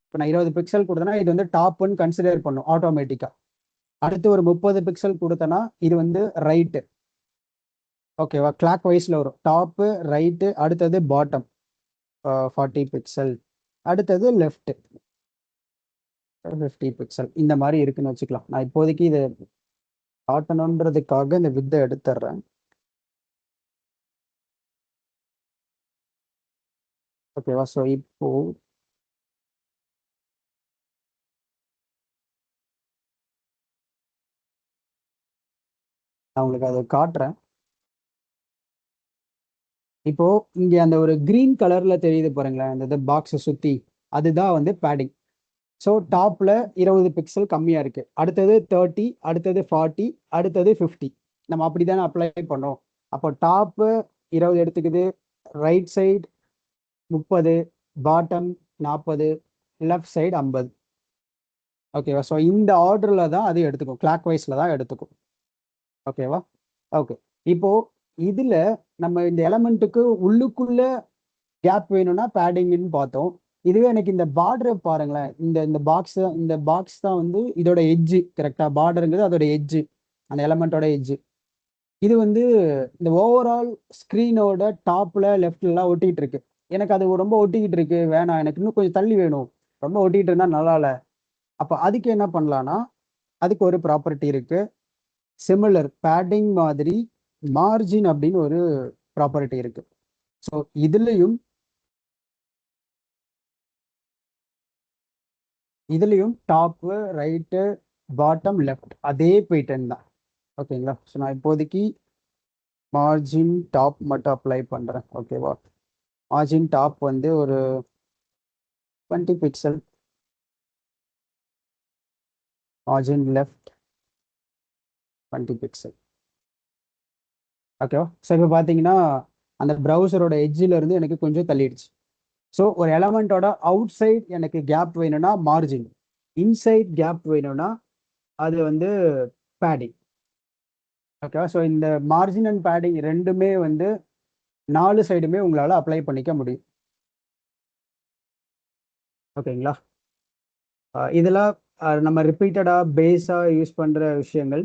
இப்போ நான் 20 பிக்சல் கொடுத்தேன்னா இது வந்து டாப்புன்னு கன்சிடர் பண்ணும் ஆட்டோமேட்டிக்காக. அடுத்து ஒரு 30 பிக்சல் கொடுத்தேன்னா இது வந்து ரைட்டு. ஓகேவா? கிளாக் வைஸில் வரும், டாப்பு, ரைட்டு, அடுத்தது பாட்டம் 40 பிக்சல், அடுத்தது லெஃப்ட் 50 பிக்சல், இந்த மாதிரி இருக்குன்னு வச்சுக்கலாம். நான் இப்போதைக்கு இதை காட்டணுன்றதுக்காக இந்த வித்தை எடுத்துடுறேன். ஓகேவா? ஸோ இப்போ நான் உங்களுக்கு அதை காட்டுறேன். இப்போ இங்க அந்த ஒரு கிரீன் கலர்ல தெரியுது பாருங்களேன், அந்த பாக்ஸை சுத்தி, அதுதான் வந்து பேடிங். ஸோ டாப்ல 20 பிக்சல் கம்மியா இருக்கு, அடுத்தது 30, அடுத்தது 40, அடுத்தது 50. நம்ம அப்படித்தானே அப்ளை பண்ணோம். அப்போ டாப்பு 20 எடுத்துக்குது, right side 30, bottom 40, left side 50. ஓகேவா? ஸோ இந்த ஆர்டர்ல தான் அது எடுத்துக்கும், கிளாக் வைஸ்ல தான் எடுத்துக்கும். ஓகேவா? ஓகே. இப்போ இதுல நம்ம இந்த எலமெண்ட்டுக்கு உள்ளுக்குள்ள கேப் வேணும்னா பேடிங்னு பார்த்தோம். இதுவே எனக்கு இந்த பார்டரை பாருங்களேன், இந்த பாக்ஸ் தான் வந்து இதோட எட்ஜு. கரெக்டா? பார்டருங்கிறது அதோட எட்ஜு, அந்த எலமெண்ட்டோட எட்ஜு. இது வந்து இந்த ஓவரால் ஸ்க்ரீனோட டாப்ல லெஃப்ட்லாம் ஒட்டிட்டு இருக்கு. எனக்கு அது ரொம்ப ஒட்டிக்கிட்டு இருக்கு, வேணாம், எனக்கு இன்னும் கொஞ்சம் தள்ளி வேணும், ரொம்ப ஒட்டிட்டு இருந்தா நல்லா இல்ல. அப்ப அதுக்கு என்ன பண்ணலாம்னா, அதுக்கு ஒரு ப்ராப்பர்ட்டி இருக்கு. சிமிலர் பேடிங் மாதிரி மார்ஜின் அப்படின்னு ஒரு ப்ராப்பர்ட்டி இருக்கு. ஸோ இதுலயும் டாப்பு, ரைட்டு, பாட்டம், லெஃப்ட் அதே பேட்டர்ன் தான். ஓகேங்களா? ஸோ நான் இப்போதைக்கு மார்ஜின் டாப் மட்டும் அப்ளை பண்றேன். ஓகேவா? மார்ஜின் டாப் வந்து ஒரு 20 பிக்சல், மார்ஜின் லெஃப்ட் 20 பிக்சல். ஓகேவா? ஸோ இப்போ பார்த்தீங்கன்னா அந்த ப்ரௌசரோட எட்ஜில் இருந்து எனக்கு கொஞ்சம் தள்ளிடுச்சு. ஸோ ஒரு எலமெண்ட்டோட அவுட் சைட் எனக்கு கேப் வேணும்னா மார்ஜின், இன்சைட் கேப் வேணும்னா அது வந்து பேடிங். ஓகேவா? ஸோ இந்த மார்ஜின் அண்ட் பேடிங் ரெண்டுமே வந்து 4 சைடுமே உங்களால் அப்ளை பண்ணிக்க முடியும். ஓகேங்களா? இதெல்லாம் நம்ம ரிப்பீட்டடாக பேஸாக யூஸ் பண்ணுற விஷயங்கள்.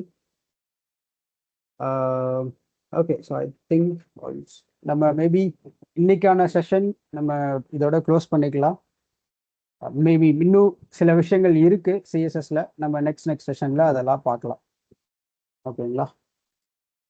ஓகே, ஸோ ஐ திங்க் நம்ம மேபி இன்னைக்கான செஷன் நம்ம இதோட க்ளோஸ் பண்ணிக்கலாம். மேபி இன்னும் சில விஷயங்கள் இருக்கு சிஎஸ்எஸ்ல, நம்ம நெக்ஸ்ட் செஷன்ல அதெல்லாம் பார்க்கலாம். ஓகேங்களா?